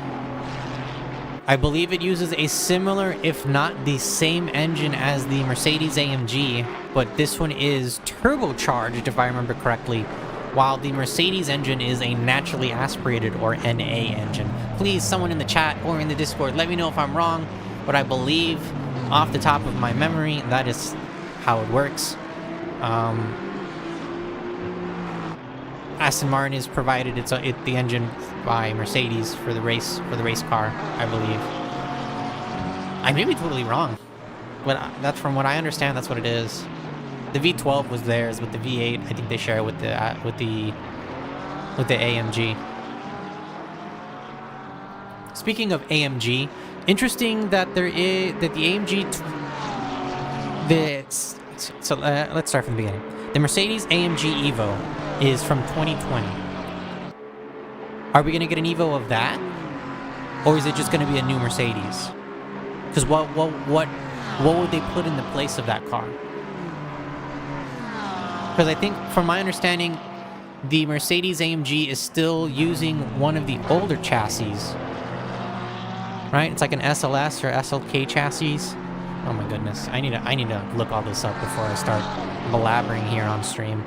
I believe it uses a similar, if not the same engine as the Mercedes AMG, but this one is turbocharged, if I remember correctly, while the Mercedes engine is a naturally aspirated, or NA engine. Please, someone in the chat or in the Discord, let me know if I'm wrong, but I believe, off the top of my memory, that is how it works. Aston Martin is provided the engine by Mercedes for the race car, I believe. I may be totally wrong, but that's from what I understand. That's what it is. The V12 was theirs, but the V8, I think they share it with the AMG. Speaking of AMG, interesting that the AMG. Let's start from the beginning. The Mercedes AMG Evo is from 2020. Are we gonna get an Evo of that, or is it just gonna be a new Mercedes? Because what would they put in the place of that car? Because I think, from my understanding, the Mercedes AMG is still using one of the older chassis, right? It's like an SLS or SLK chassis. Oh my goodness, I need to look all this up before I start blabbering here on stream.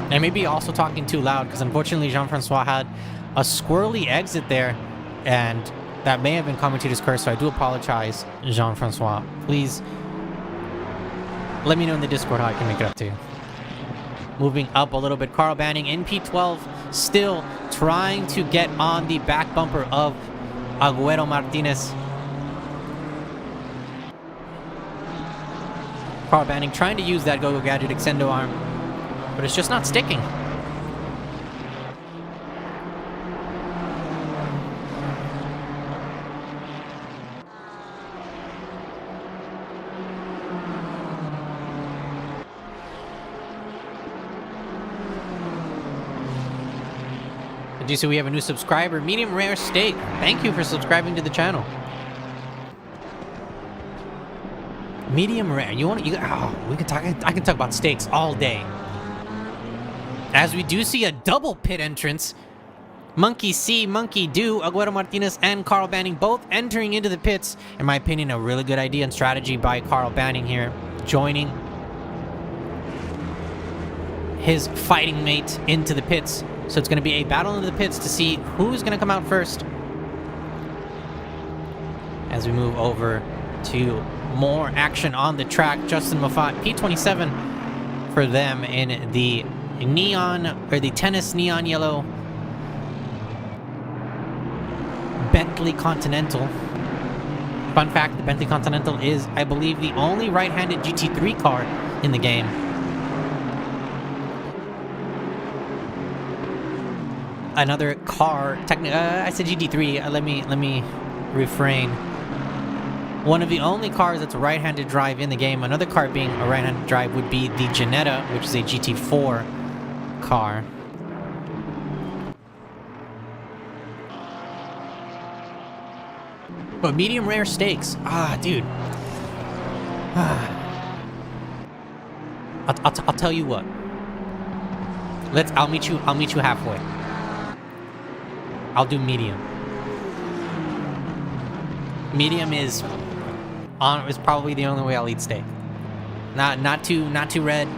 I may be also talking too loud, because unfortunately Jean-Francois had a squirrely exit there, and that may have been commentator's curse, so I do apologize, Jean-Francois. Please let me know in the Discord how I can make it up to you. Moving up a little bit, Carl Banning in P12, still trying to get on the back bumper of Agüero Martinez. Carl Banning trying to use that Go-Go Gadget extendo arm, but it's just not sticking. Did you see we have a new subscriber, Medium Rare Steak? Thank you for subscribing to the channel. Medium rare. We can talk. I can talk about steaks all day. As we do see a double pit entrance. Monkey See, Monkey Do, Agüero Martinez and Carl Banning both entering into the pits. In my opinion, a really good idea and strategy by Carl Banning here, joining his fighting mate into the pits. So it's going to be a battle into the pits to see who's going to come out first. As we move over to more action on the track, Justin Moffat, P27 for them in the neon, or the tennis neon yellow Bentley Continental. Fun fact, the Bentley Continental is, I believe, the only right-handed GT3 car in the game. Another car, I said GT3, let me refrain. One of the only cars that's a right-handed drive in the game, another car being a right-handed drive, would be the Jetta, which is a GT4 car. But medium rare steaks, dude. I'll tell you what. I'll meet you halfway. I'll do medium. Medium is probably the only way I'll eat steak. Not too red,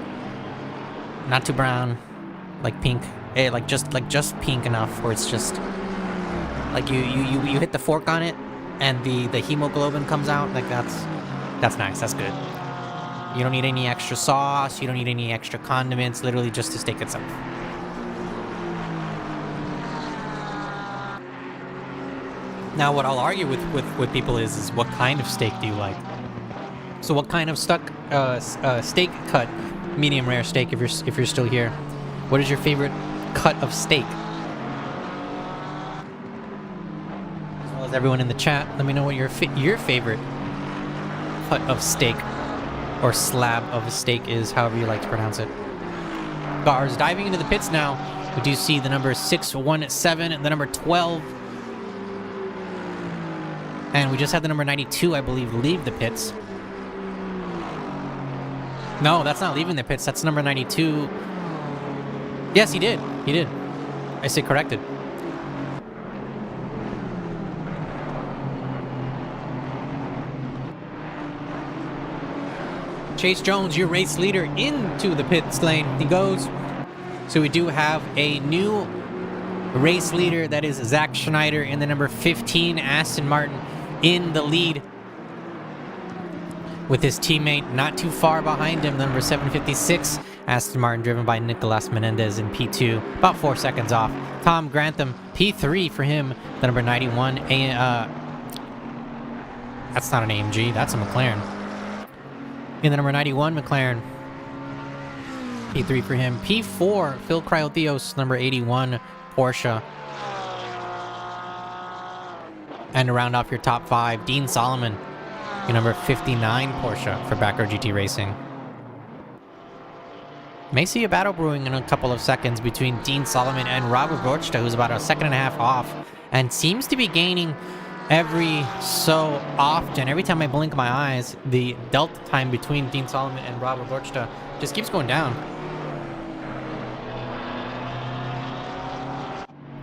not too brown, like pink. Like just pink enough where it's just like you hit the fork on it and the hemoglobin comes out. Like that's nice. That's good. You don't need any extra sauce. You don't need any extra condiments. Literally just the steak itself. Now, what I'll argue with people is what kind of steak do you like? So, what kind of steak cut? Medium rare steak. If you're still here, what is your favorite cut of steak? As well as everyone in the chat, let me know what your favorite cut of steak or slab of a steak is, however you like to pronounce it. Cars diving into the pits now. We do see the number 617 and the number 12. And we just had the number 92, I believe, leave the pits. No, that's not leaving the pits. That's number 92. Yes, he did. He did. I say corrected. Chase Jones, your race leader, into the pits lane. He goes. So we do have a new race leader. That is Zach Schneider in the number 15 Aston Martin in the lead, with his teammate not too far behind him, number 756 Aston Martin, driven by Nicolas Menendez in P2, about 4 seconds off. Tom Grantham, P3 for him, the number 91. That's not an AMG, that's a McLaren. In the number 91 McLaren, P3 for him. P4, Phil Cryotheos, number 81 Porsche. And to round off your top 5, Dean Solomon, your number 59 Porsche for Backer GT Racing. May see a battle brewing in a couple of seconds between Dean Solomon and Robert Borchta, who's about a second and a half off, and seems to be gaining every so often. Every time I blink my eyes, the delta time between Dean Solomon and Robert Borchta just keeps going down.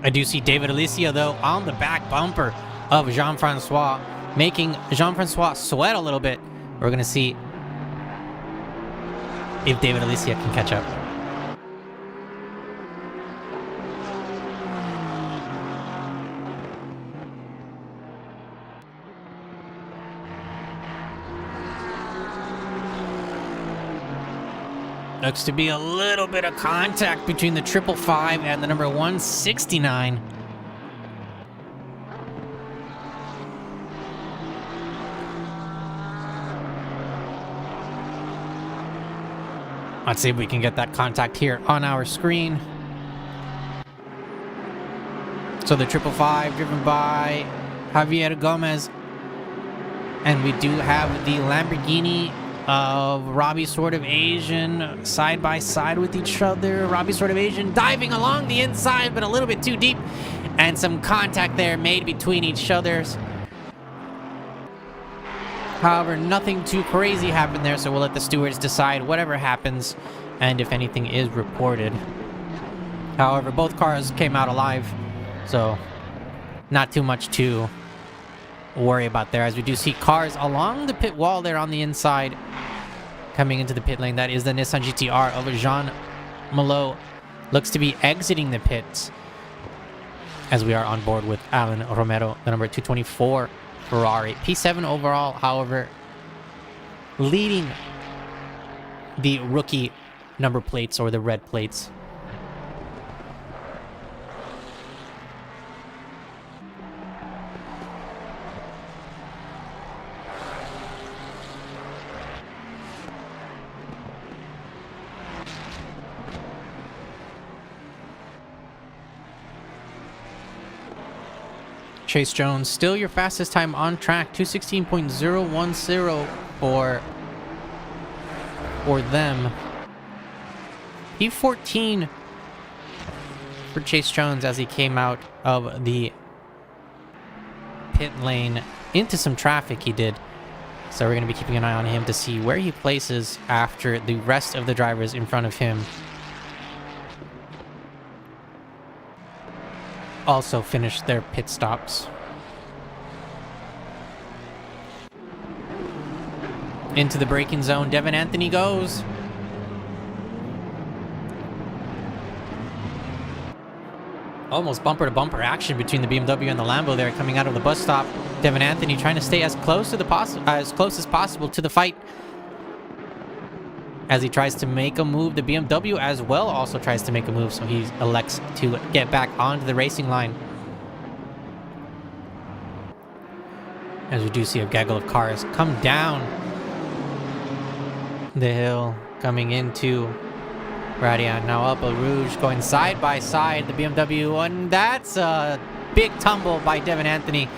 I do see David Alicia, though, on the back bumper of Jean-Francois, making Jean-Francois sweat a little bit. We're going to see if David Alicia can catch up. Looks to be a little bit of contact between the 555 and the number 169. Let's see if we can get that contact here on our screen. So the 555 driven by Javier Gomez. And we do have the Lamborghini of Robbie Sort of Asian side by side with each other. Robbie Sort of Asian diving along the inside, but a little bit too deep. And some contact there made between each other's. However, nothing too crazy happened there, so we'll let the stewards decide whatever happens and if anything is reported. However, both cars came out alive, so not too much to worry about there, as we do see cars along the pit wall there on the inside coming into the pit lane. That is the Nissan GT-R of Jean Malo. Looks to be exiting the pits as we are on board with Alan Romero, the number 224 Ferrari. P7 overall, however, leading the rookie number plates, or the red plates. Chase Jones, still your fastest time on track, 2:16.010 for them. P14 for Chase Jones as he came out of the pit lane into some traffic. He did So we're going to be keeping an eye on him to see where he places after the rest of the drivers in front of him also finish their pit stops. Into the braking zone, Devin Anthony goes. Almost bumper-to-bumper action between the BMW and the Lambo there coming out of the bus stop. Devin Anthony trying to stay as close as possible to the fight as he tries to make a move. The BMW as well also tries to make a move, so he elects to get back onto the racing line. As we do see a gaggle of cars come down the hill, coming into Radiant, now up a Rouge, going side by side, the BMW, and that's a big tumble by Devin Anthony.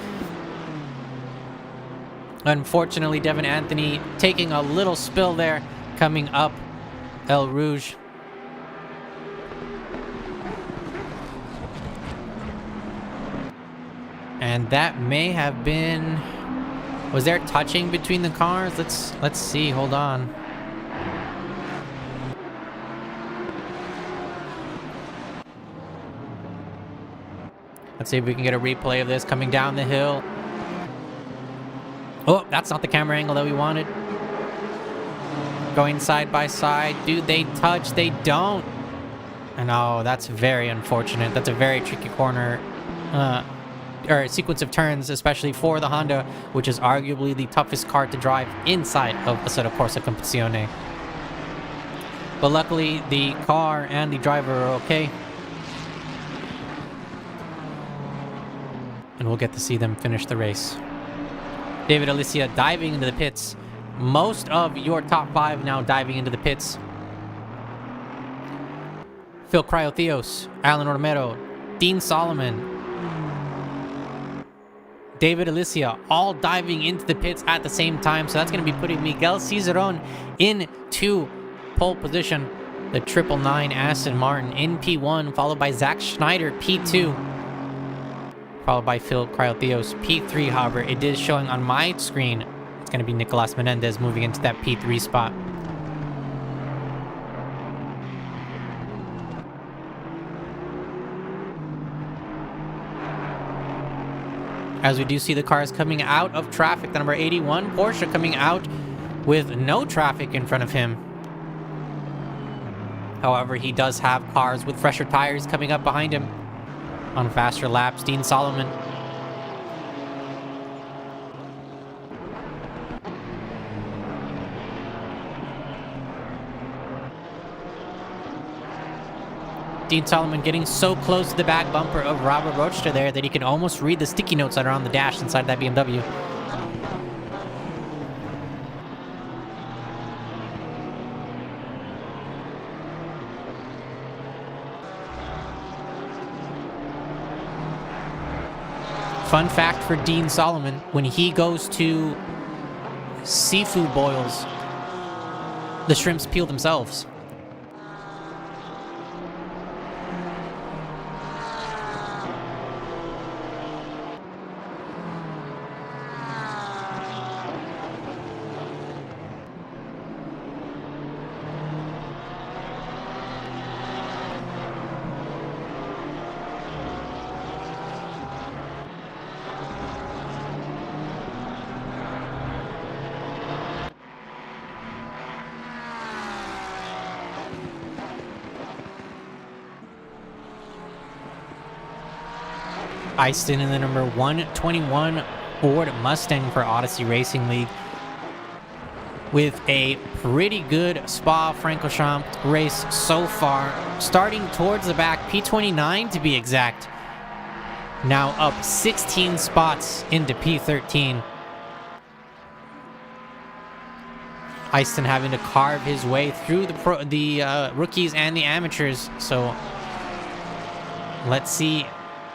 Unfortunately, Devin Anthony taking a little spill there, coming up El Rouge. And that may have been... Was there touching between the cars? Let's see, hold on. Let's see if we can get a replay of this coming down the hill. Oh, that's not the camera angle that we wanted. Going side by side. Do they touch? They don't. And oh, that's very unfortunate. That's a very tricky corner, or sequence of turns, especially for the Honda, which is arguably the toughest car to drive inside of Assetto Corsa Competizione. But luckily, the car and the driver are okay. And we'll get to see them finish the race. David Alicia diving into the pits. Most of your top 5 now diving into the pits. Phil Cryotheos, Alan Romero, Dean Solomon, David Alicia, all diving into the pits at the same time. So that's going to be putting Miguel Cizeron into pole position. The 999 Aston Martin in P1, followed by Zach Schneider, P2. Followed by Phil Cryotheos, P3. However, it is showing on my screen it's going to be Nicolas Menendez moving into that P3 spot. As we do see the cars coming out of traffic, the number 81 Porsche coming out with no traffic in front of him. However, he does have cars with fresher tires coming up behind him on faster laps. Dean Solomon. Dean Solomon getting so close to the back bumper of Robert Rochester there that he can almost read the sticky notes that are on the dash inside that BMW. Fun fact for Dean Solomon, when he goes to seafood boils, the shrimps peel themselves. Eiston in the number 121 Ford Mustang for Odyssey Racing League with a pretty good Spa-Francorchamps race so far. Starting towards the back, P29 to be exact. Now up 16 spots into P13. Eiston having to carve his way through the rookies and the amateurs. So let's see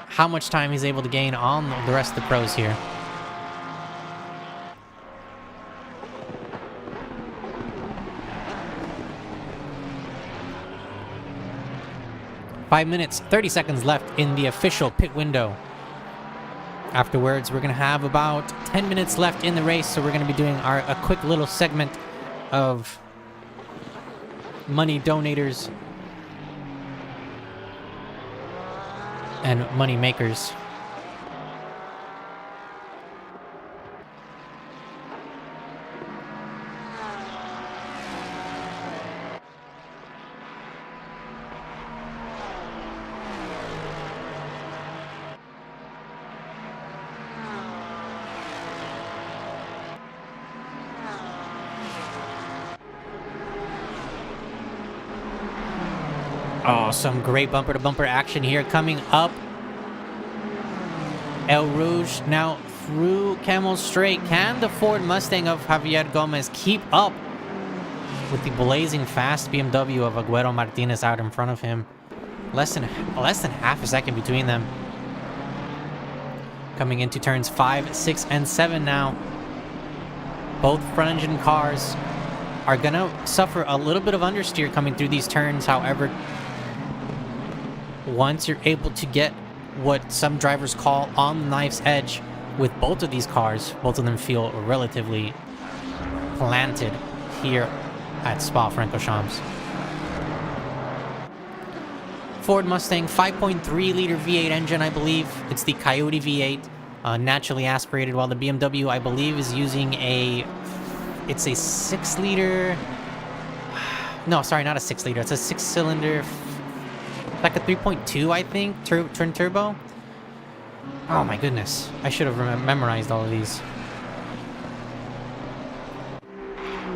how much time he's able to gain on the rest of the pros here. .5 minutes, 30 seconds left in the official pit window Afterwards, we're going to have about 10 minutes left in the race, so we're going to be doing a quick little segment of money donators and money makers. Oh, some great bumper-to-bumper action here coming up. El Rouge now through Camel Straight. Can the Ford Mustang of Javier Gomez keep up with the blazing fast BMW of Agüero Martinez out in front of him? Less than half a second between them. Coming into turns 5, 6, and 7 now. Both front-engine cars are going to suffer a little bit of understeer coming through these turns. However, once you're able to get what some drivers call on the knife's edge with both of these cars, both of them feel relatively planted here at Spa-Francorchamps. Ford Mustang 5.3 liter V8 engine, I believe. It's the Coyote V8, naturally aspirated, while the BMW, I believe, is using it's a 6 liter. No, sorry, not a 6 liter. It's a 6-cylinder, like a 3.2, I think, twin turbo. Oh my goodness. I should have memorized all of these.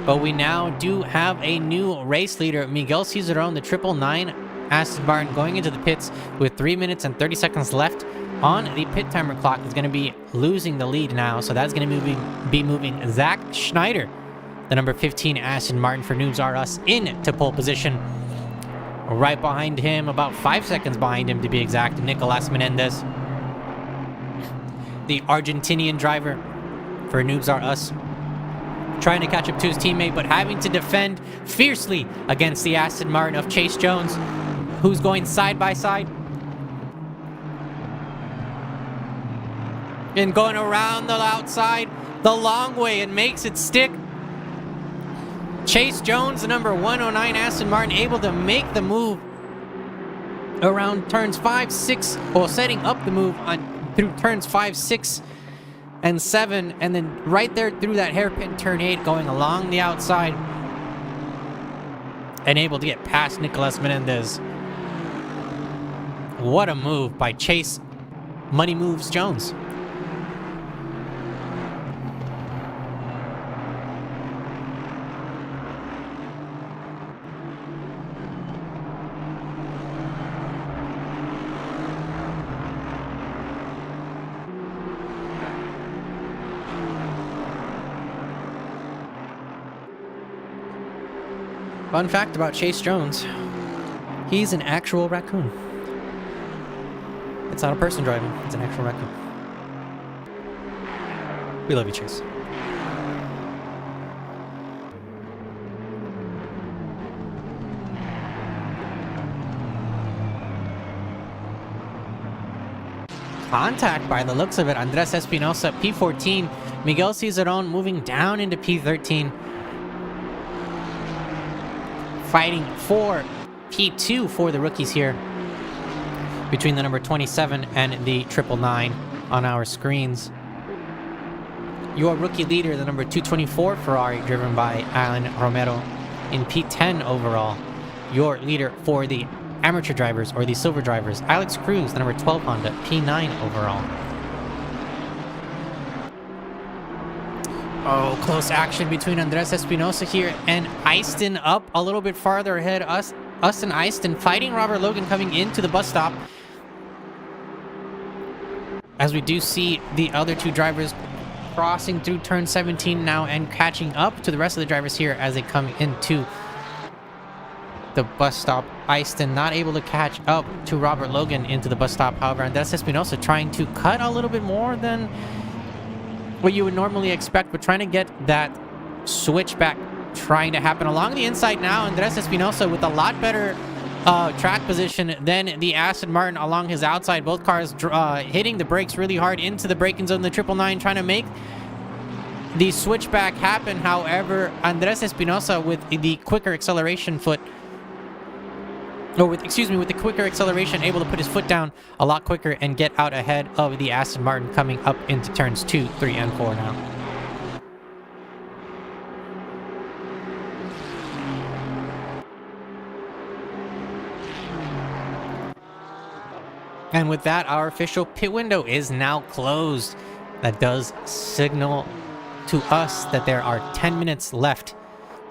But we now do have a new race leader, Miguel Cizeron, the 999 Aston Martin, going into the pits with 3 minutes and 30 seconds left on the pit timer clock. Is going to be losing the lead now, so that's going to be moving Zach Schneider, the number 15 Aston Martin for Noobs R Us, into pole position. Right behind him, about 5 seconds behind him to be exact, Nicolas Menendez, the Argentinian driver for Noobs R Us, trying to catch up to his teammate, but having to defend fiercely against the Aston Martin of Chase Jones, who's going side by side and going around the outside the long way and makes it stick. Chase Jones, the number 109 Aston Martin, able to make the move around turns 5, 6, well, setting up the move through turns 5, 6, and 7, and then right there through that hairpin turn 8, going along the outside and able to get past Nicolas Menendez. What a move by Chase Money Moves Jones. Fun fact about Chase Jones, he's an actual raccoon. It's not a person driving, it's an actual raccoon. We love you, Chase. Contact by the looks of it. Andres Espinosa, P14. Miguel Cizeron moving down into P13. Fighting for P2 for the rookies here, between the number 27 and the 999 on our screens. Your rookie leader, the number 224 Ferrari, driven by Alan Romero, in P10 overall. Your leader for the amateur drivers, or the silver drivers, Alex Cruz, the number 12 Honda, P9 overall. Oh, close action between Andres Espinosa here and Easton, up a little bit farther ahead. Us and Easton fighting Robert Logan coming into the bus stop, as we do see the other two drivers crossing through turn 17 now and catching up to the rest of the drivers here as they come into the bus stop. Easton not able to catch up to Robert Logan into the bus stop. However, Andres Espinosa trying to cut a little bit more than what you would normally expect, but trying to get that switchback trying to happen along the inside now. Andres Espinosa with a lot better track position than the Aston Martin along his outside. Both cars hitting the brakes really hard into the braking zone. The 999 trying to make the switchback happen. However, Andres Espinosa with the quicker acceleration foot, or with the quicker acceleration, able to put his foot down a lot quicker and get out ahead of the Aston Martin coming up into turns 2, 3, and 4 now. And with that, our official pit window is now closed. That does signal to us that there are 10 minutes left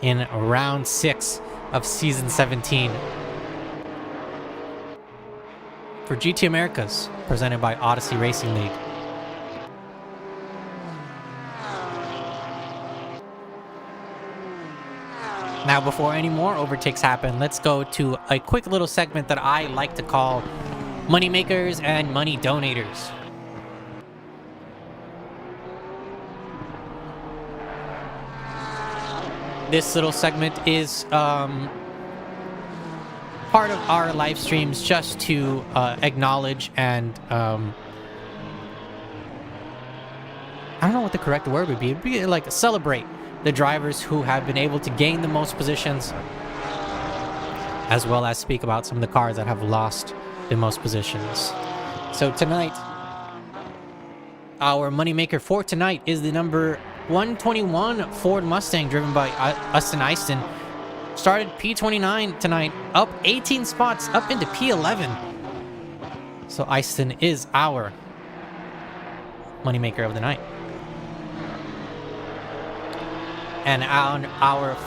in round 6 of season 17 for GT Americas, presented by Odyssey Racing League. Now, before any more overtakes happen, let's go to a quick little segment that I like to call Money Makers and Money Donators. This little segment is part of our live streams just to acknowledge and I don't know what the correct word would be. It'd be like celebrate the drivers who have been able to gain the most positions, as well as speak about some of the cars that have lost the most positions. So tonight, our moneymaker for tonight is the number 121 Ford Mustang driven by Austin Easton. Started P29 tonight, up 18 spots, up into P11. So Easton is our moneymaker of the night. And our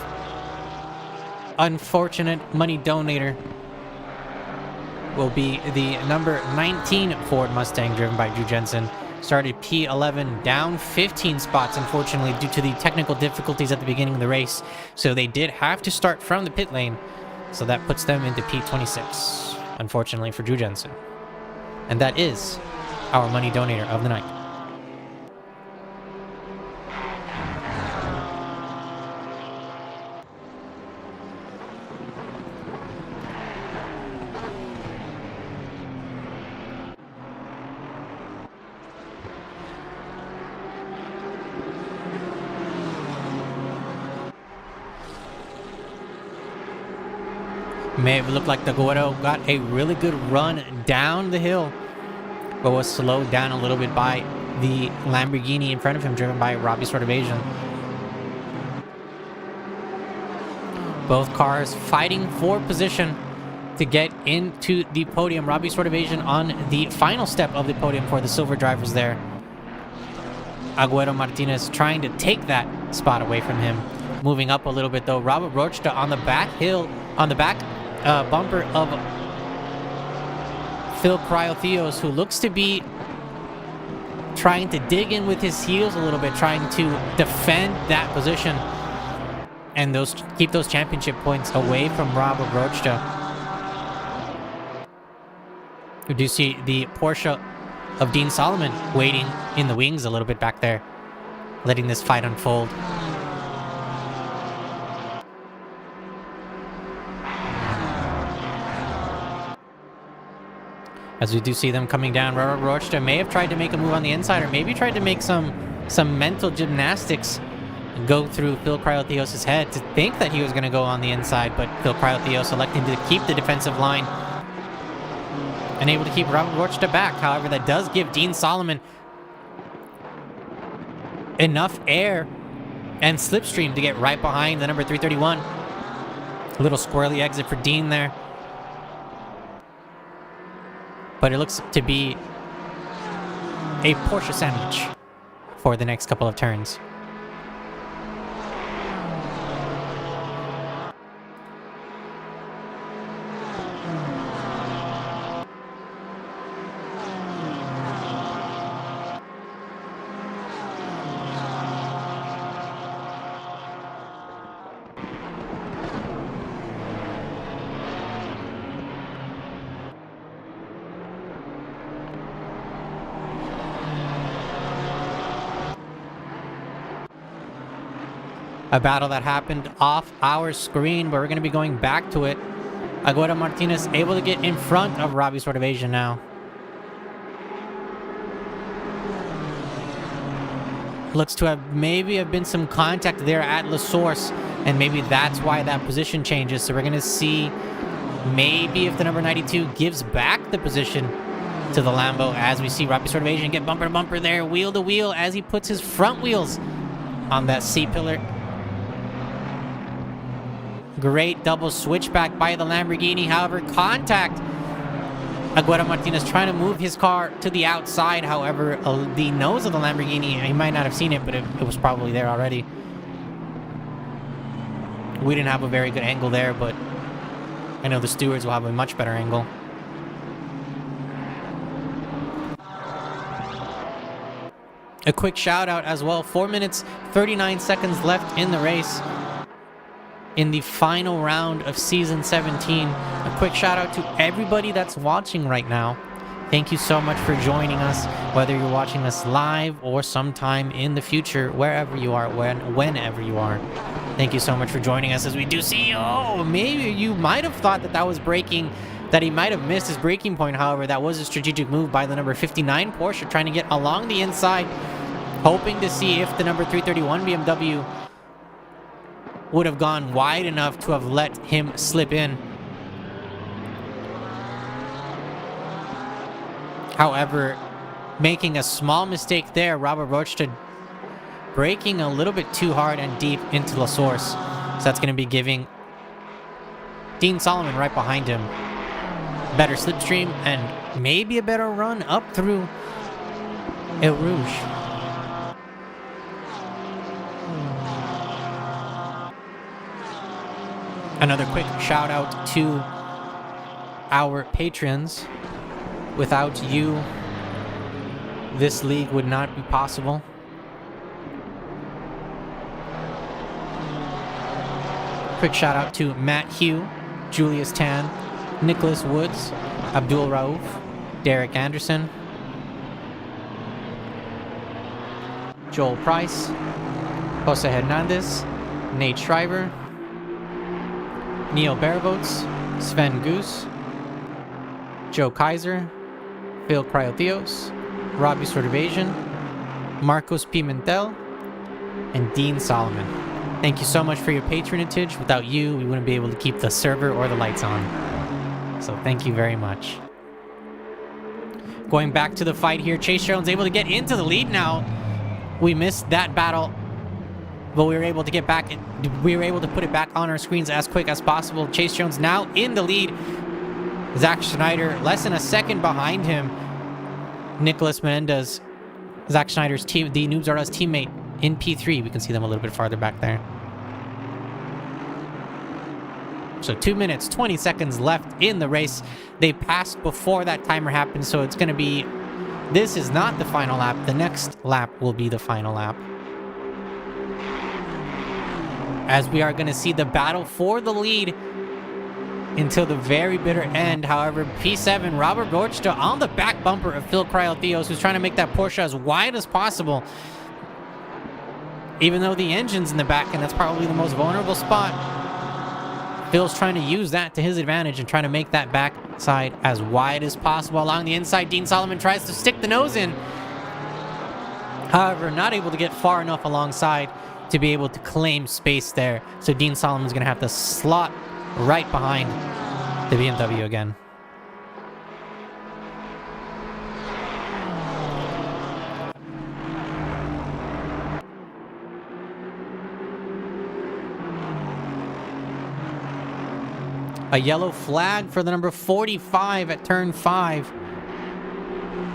unfortunate money donator will be the number 19 Ford Mustang driven by Drew Jensen. Started P11, down 15 spots, unfortunately, due to the technical difficulties at the beginning of the race. So they did have to start from the pit lane. So that puts them into P26, unfortunately for Drew Jensen. And that is our money donator of the night. May have looked like the Guero got a really good run down the hill, but was slowed down a little bit by the Lamborghini in front of him, driven by Robbie Sortavasion. Both cars fighting for position to get into the podium. Robbie Sortavasion on the final step of the podium for the silver drivers there. Agüero Martinez trying to take that spot away from him. Moving up a little bit though, Robert Rochta on the back hill, on the back bumper of Phil Cryotheos, who looks to be trying to dig in with his heels a little bit, trying to defend that position and keep those championship points away from Robert Rochta. We do see the Porsche of Dean Solomon waiting in the wings a little bit back there, letting this fight unfold. As we do see them coming down, Robert Rochta may have tried to make a move on the inside, or maybe tried to make some mental gymnastics go through Phil Cryotheos' head to think that he was going to go on the inside, but Phil Cryotheos electing to keep the defensive line and able to keep Robert Rochta back. However, that does give Dean Solomon enough air and slipstream to get right behind the number 331. A little squirrely exit for Dean there. But it looks to be a Porsche sandwich for the next couple of turns. A battle that happened off our screen, but we're going to be going back to it Aguero Martinez able to get in front of Robbie Sortavasian now. Looks to have maybe been some contact there at La Source, and maybe that's why that position changes. So we're going to see maybe if the number 92 gives back the position to the Lambo, as we see Robbie Sortavasian get bumper to bumper there, wheel to wheel, as he puts his front wheels on that C-pillar. Great double switchback by the Lamborghini. However, contact. Aguero Martinez trying to move his car to the outside. However, the nose of the Lamborghini, he might not have seen it, but it was probably there already. We didn't have a very good angle there, but I know the stewards will have a much better angle. A quick shout out as well. 4 minutes, 39 seconds left in the race. In the final round of Season 17. A quick shout out to everybody that's watching right now. Thank you so much for joining us, whether you're watching us live or sometime in the future, wherever you are, whenever you are. Thank you so much for joining us as we do see, oh, maybe you might have thought that was braking, that he might have missed his braking point. However, that was a strategic move by the number 59 Porsche, trying to get along the inside, hoping to see if the number 331 BMW would have gone wide enough to have let him slip in. However, making a small mistake there, Robert Rochta braking a little bit too hard and deep into La Source. So that's going to be giving Dean Solomon right behind him better slipstream and maybe a better run up through El Rouge. Another quick shout out to our patrons. Without you, this league would not be possible. Quick shout out to Matt Hugh, Julius Tan, Nicholas Woods, Abdul Rauf, Derek Anderson, Joel Price, Jose Hernandez, Nate Schreiber, Neil Baravots, Sven Goose, Joe Kaiser, Phil Cryotheos, Robbie Sortavasian, Marcos Pimentel, and Dean Solomon. Thank you so much for your patronage. Without you, we wouldn't be able to keep the server or the lights on. So thank you very much. Going back to the fight here, Chase Jones able to get into the lead now. We missed that battle, but we were able to get back. We were able to put it back on our screens as quick as possible. Chase Jones now in the lead. Zach Schneider less than a second behind him. Nicholas Menendez, Zach Schneider's team, the Noobs R Us teammate in P3. We can see them a little bit farther back there. So 2 minutes, 20 seconds left in the race. They passed before that timer happened, so it's going to be... This is not the final lap. The next lap will be the final lap. As we are going to see the battle for the lead until the very bitter end. However, P7, Robert Rochta on the back bumper of Phil Cryotheos, who's trying to make that Porsche as wide as possible. Even though the engine's in the back, and that's probably the most vulnerable spot, Phil's trying to use that to his advantage and trying to make that backside as wide as possible. Along the inside, Dean Solomon tries to stick the nose in. However, not able to get far enough alongside to be able to claim space there. So Dean Solomon's going to have to slot right behind the BMW again. A yellow flag for the number 45 at turn 5.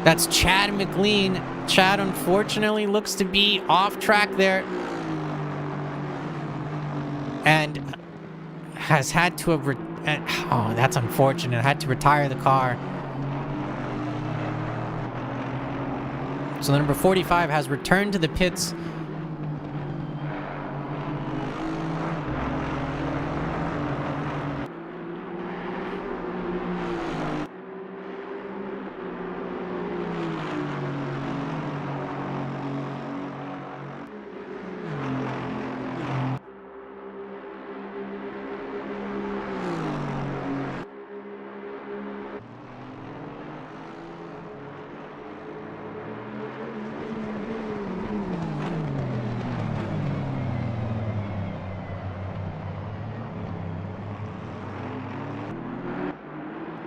That's Chad McLean. Chad, unfortunately, looks to be off track there. And has had to have... oh, that's unfortunate. Had to retire the car. So the number 45 has returned to the pits.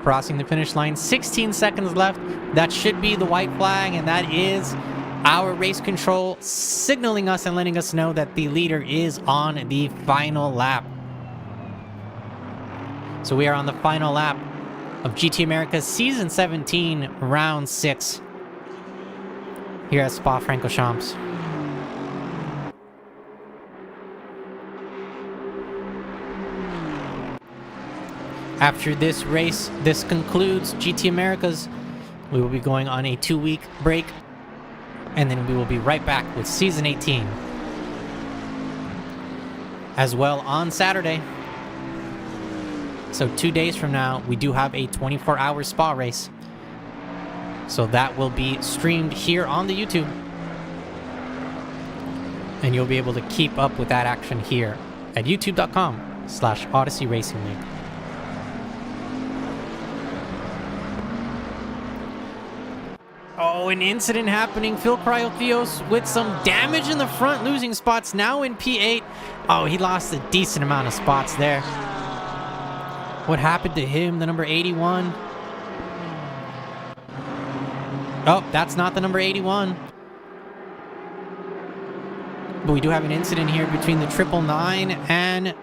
crossing the finish line. 16 seconds left. That should be the white flag, and that is our race control signaling us and letting us know that the leader is on the final lap. So we are on the final lap of GT America Season 17, Round 6, here at Spa-Francorchamps. After this race, this concludes GT Americas. We will be going on a 2-week break, and then we will be right back with Season 18. As well, on Saturday, so 2 days from now, we do have a 24-hour Spa race. So that will be streamed here on the YouTube. And you'll be able to keep up with that action here at youtube.com/Odyssey Racing League. Oh, an incident happening. Phil Cryotheos with some damage in the front, losing spots, now in P8. Oh, he lost a decent amount of spots there. What happened to him, the number 81? Oh, that's not the number 81. But we do have an incident here between the 999 and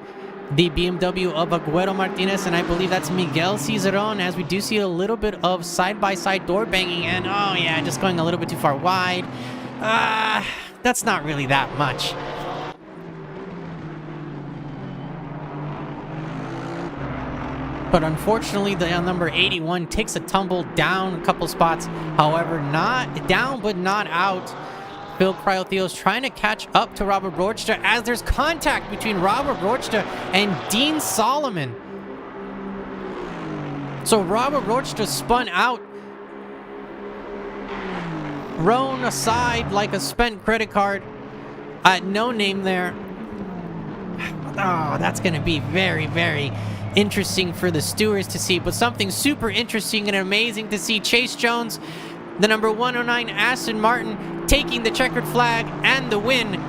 the BMW of Agüero Martinez, and I believe that's Miguel Cizeron, as we do see a little bit of side-by-side door banging, and oh yeah, just going a little bit too far wide. That's not really that much. But unfortunately, the number 81 takes a tumble down a couple spots. However, not down, but not out. Phil Cryotheos trying to catch up to Robert Rochta as there's contact between Robert Rochta and Dean Solomon. So Robert Rochta spun out, thrown aside like a spent credit card. No name there. Oh, that's going to be very, very interesting for the stewards to see, but something super interesting and amazing to see. Chase Jones, the number 109 Aston Martin, taking the checkered flag and the win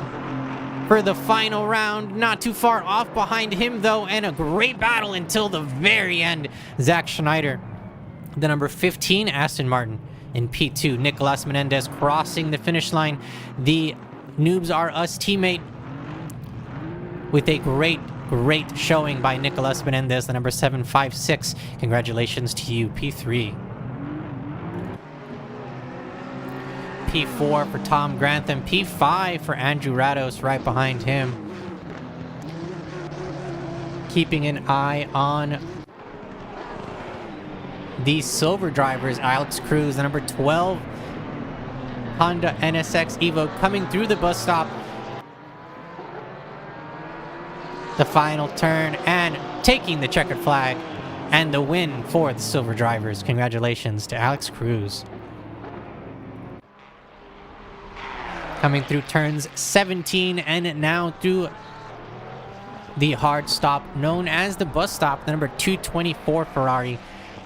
for the final round. Not too far off behind him, though, and a great battle until the very end. Zach Schneider, the number 15 Aston Martin, in P2. Nicolas Menendez crossing the finish line. The Noobs Are Us teammate with a great showing by Nicolas Menendez, the number 756. Congratulations to you, P3. P4 for Tom Grantham. P5 for Andrew Rados right behind him. Keeping an eye on the silver drivers. Alex Cruz, the number 12 Honda NSX Evo, coming through the bus stop. The final turn and taking the checkered flag and the win for the silver drivers. Congratulations to Alex Cruz. Coming through turns 17 and now through the hard stop known as the bus stop, the number 224 Ferrari,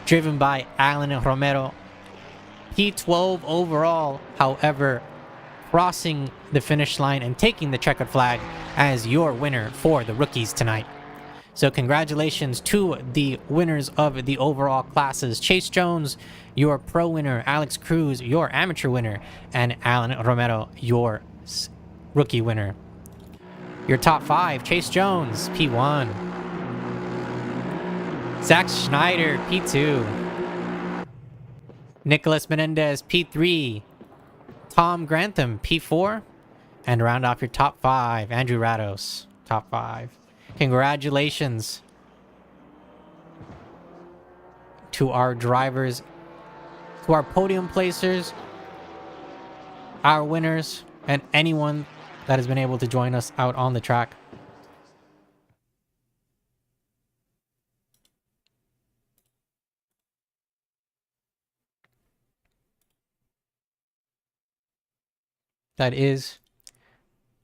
driven by Alan Romero. P12 overall, however, crossing the finish line and taking the checkered flag as your winner for the rookies tonight. So congratulations to the winners of the overall classes. Chase Jones, your pro winner. Alex Cruz, your amateur winner. And Alan Romero, your rookie winner. Your top 5, Chase Jones, P1. Zach Schneider, P2. Nicolas Menendez, P3. Tom Grantham, P4. And round off your top 5, Andrew Rados, top 5. Congratulations to our drivers, to our podium placers, our winners, and anyone that has been able to join us out on the track. That is,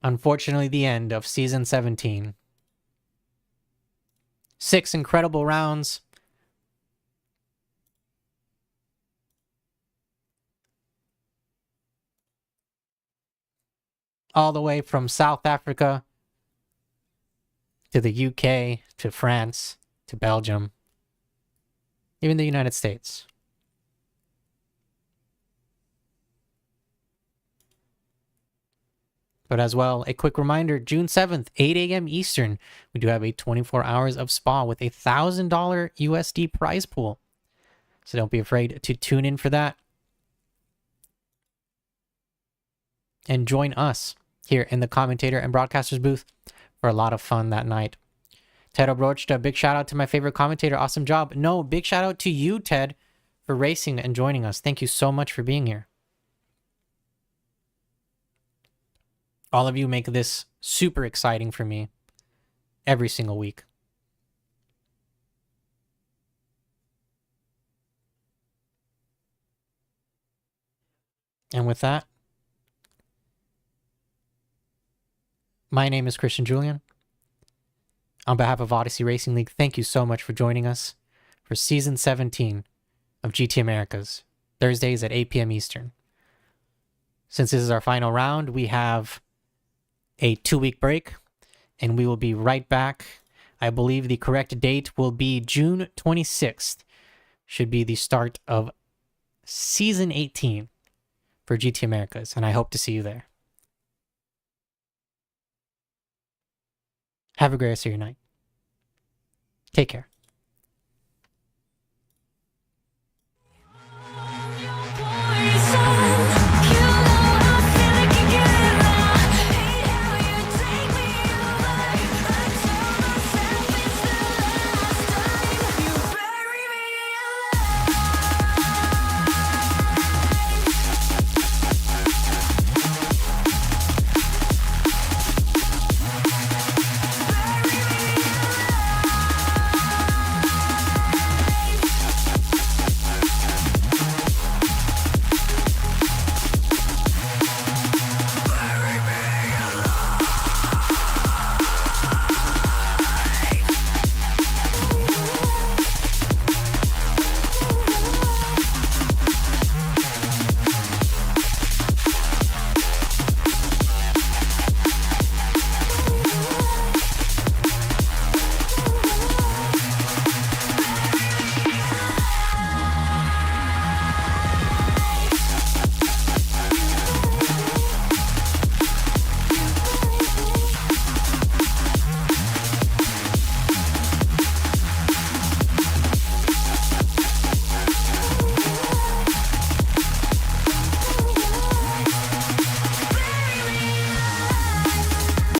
unfortunately, the end of Season 17. 6 incredible rounds. All the way from South Africa to the UK to France to Belgium. even the United States. But as well, a quick reminder, June 7th, 8 a.m. Eastern, we do have a 24 hours of spa with a $1,000 USD prize pool. So don't be afraid to tune in for that. And join us here in the commentator and broadcasters booth for a lot of fun that night. Ted Obrochta, big shout out to my favorite commentator. Awesome job. No, big shout out to you, Ted, for racing and joining us. Thank you so much for being here. All of you make this super exciting for me every single week. And with that, my name is Christian Julian. On behalf of Odyssey Racing League, thank you so much for joining us for Season 17 of GT Americas, Thursdays at 8 p.m. Eastern. Since this is our final round, we have a 2-week break, and we will be right back. I believe the correct date will be June 26th. Should be the start of Season 18 for GT Americas, and I hope to see you there. Have a great rest of your night. Take care.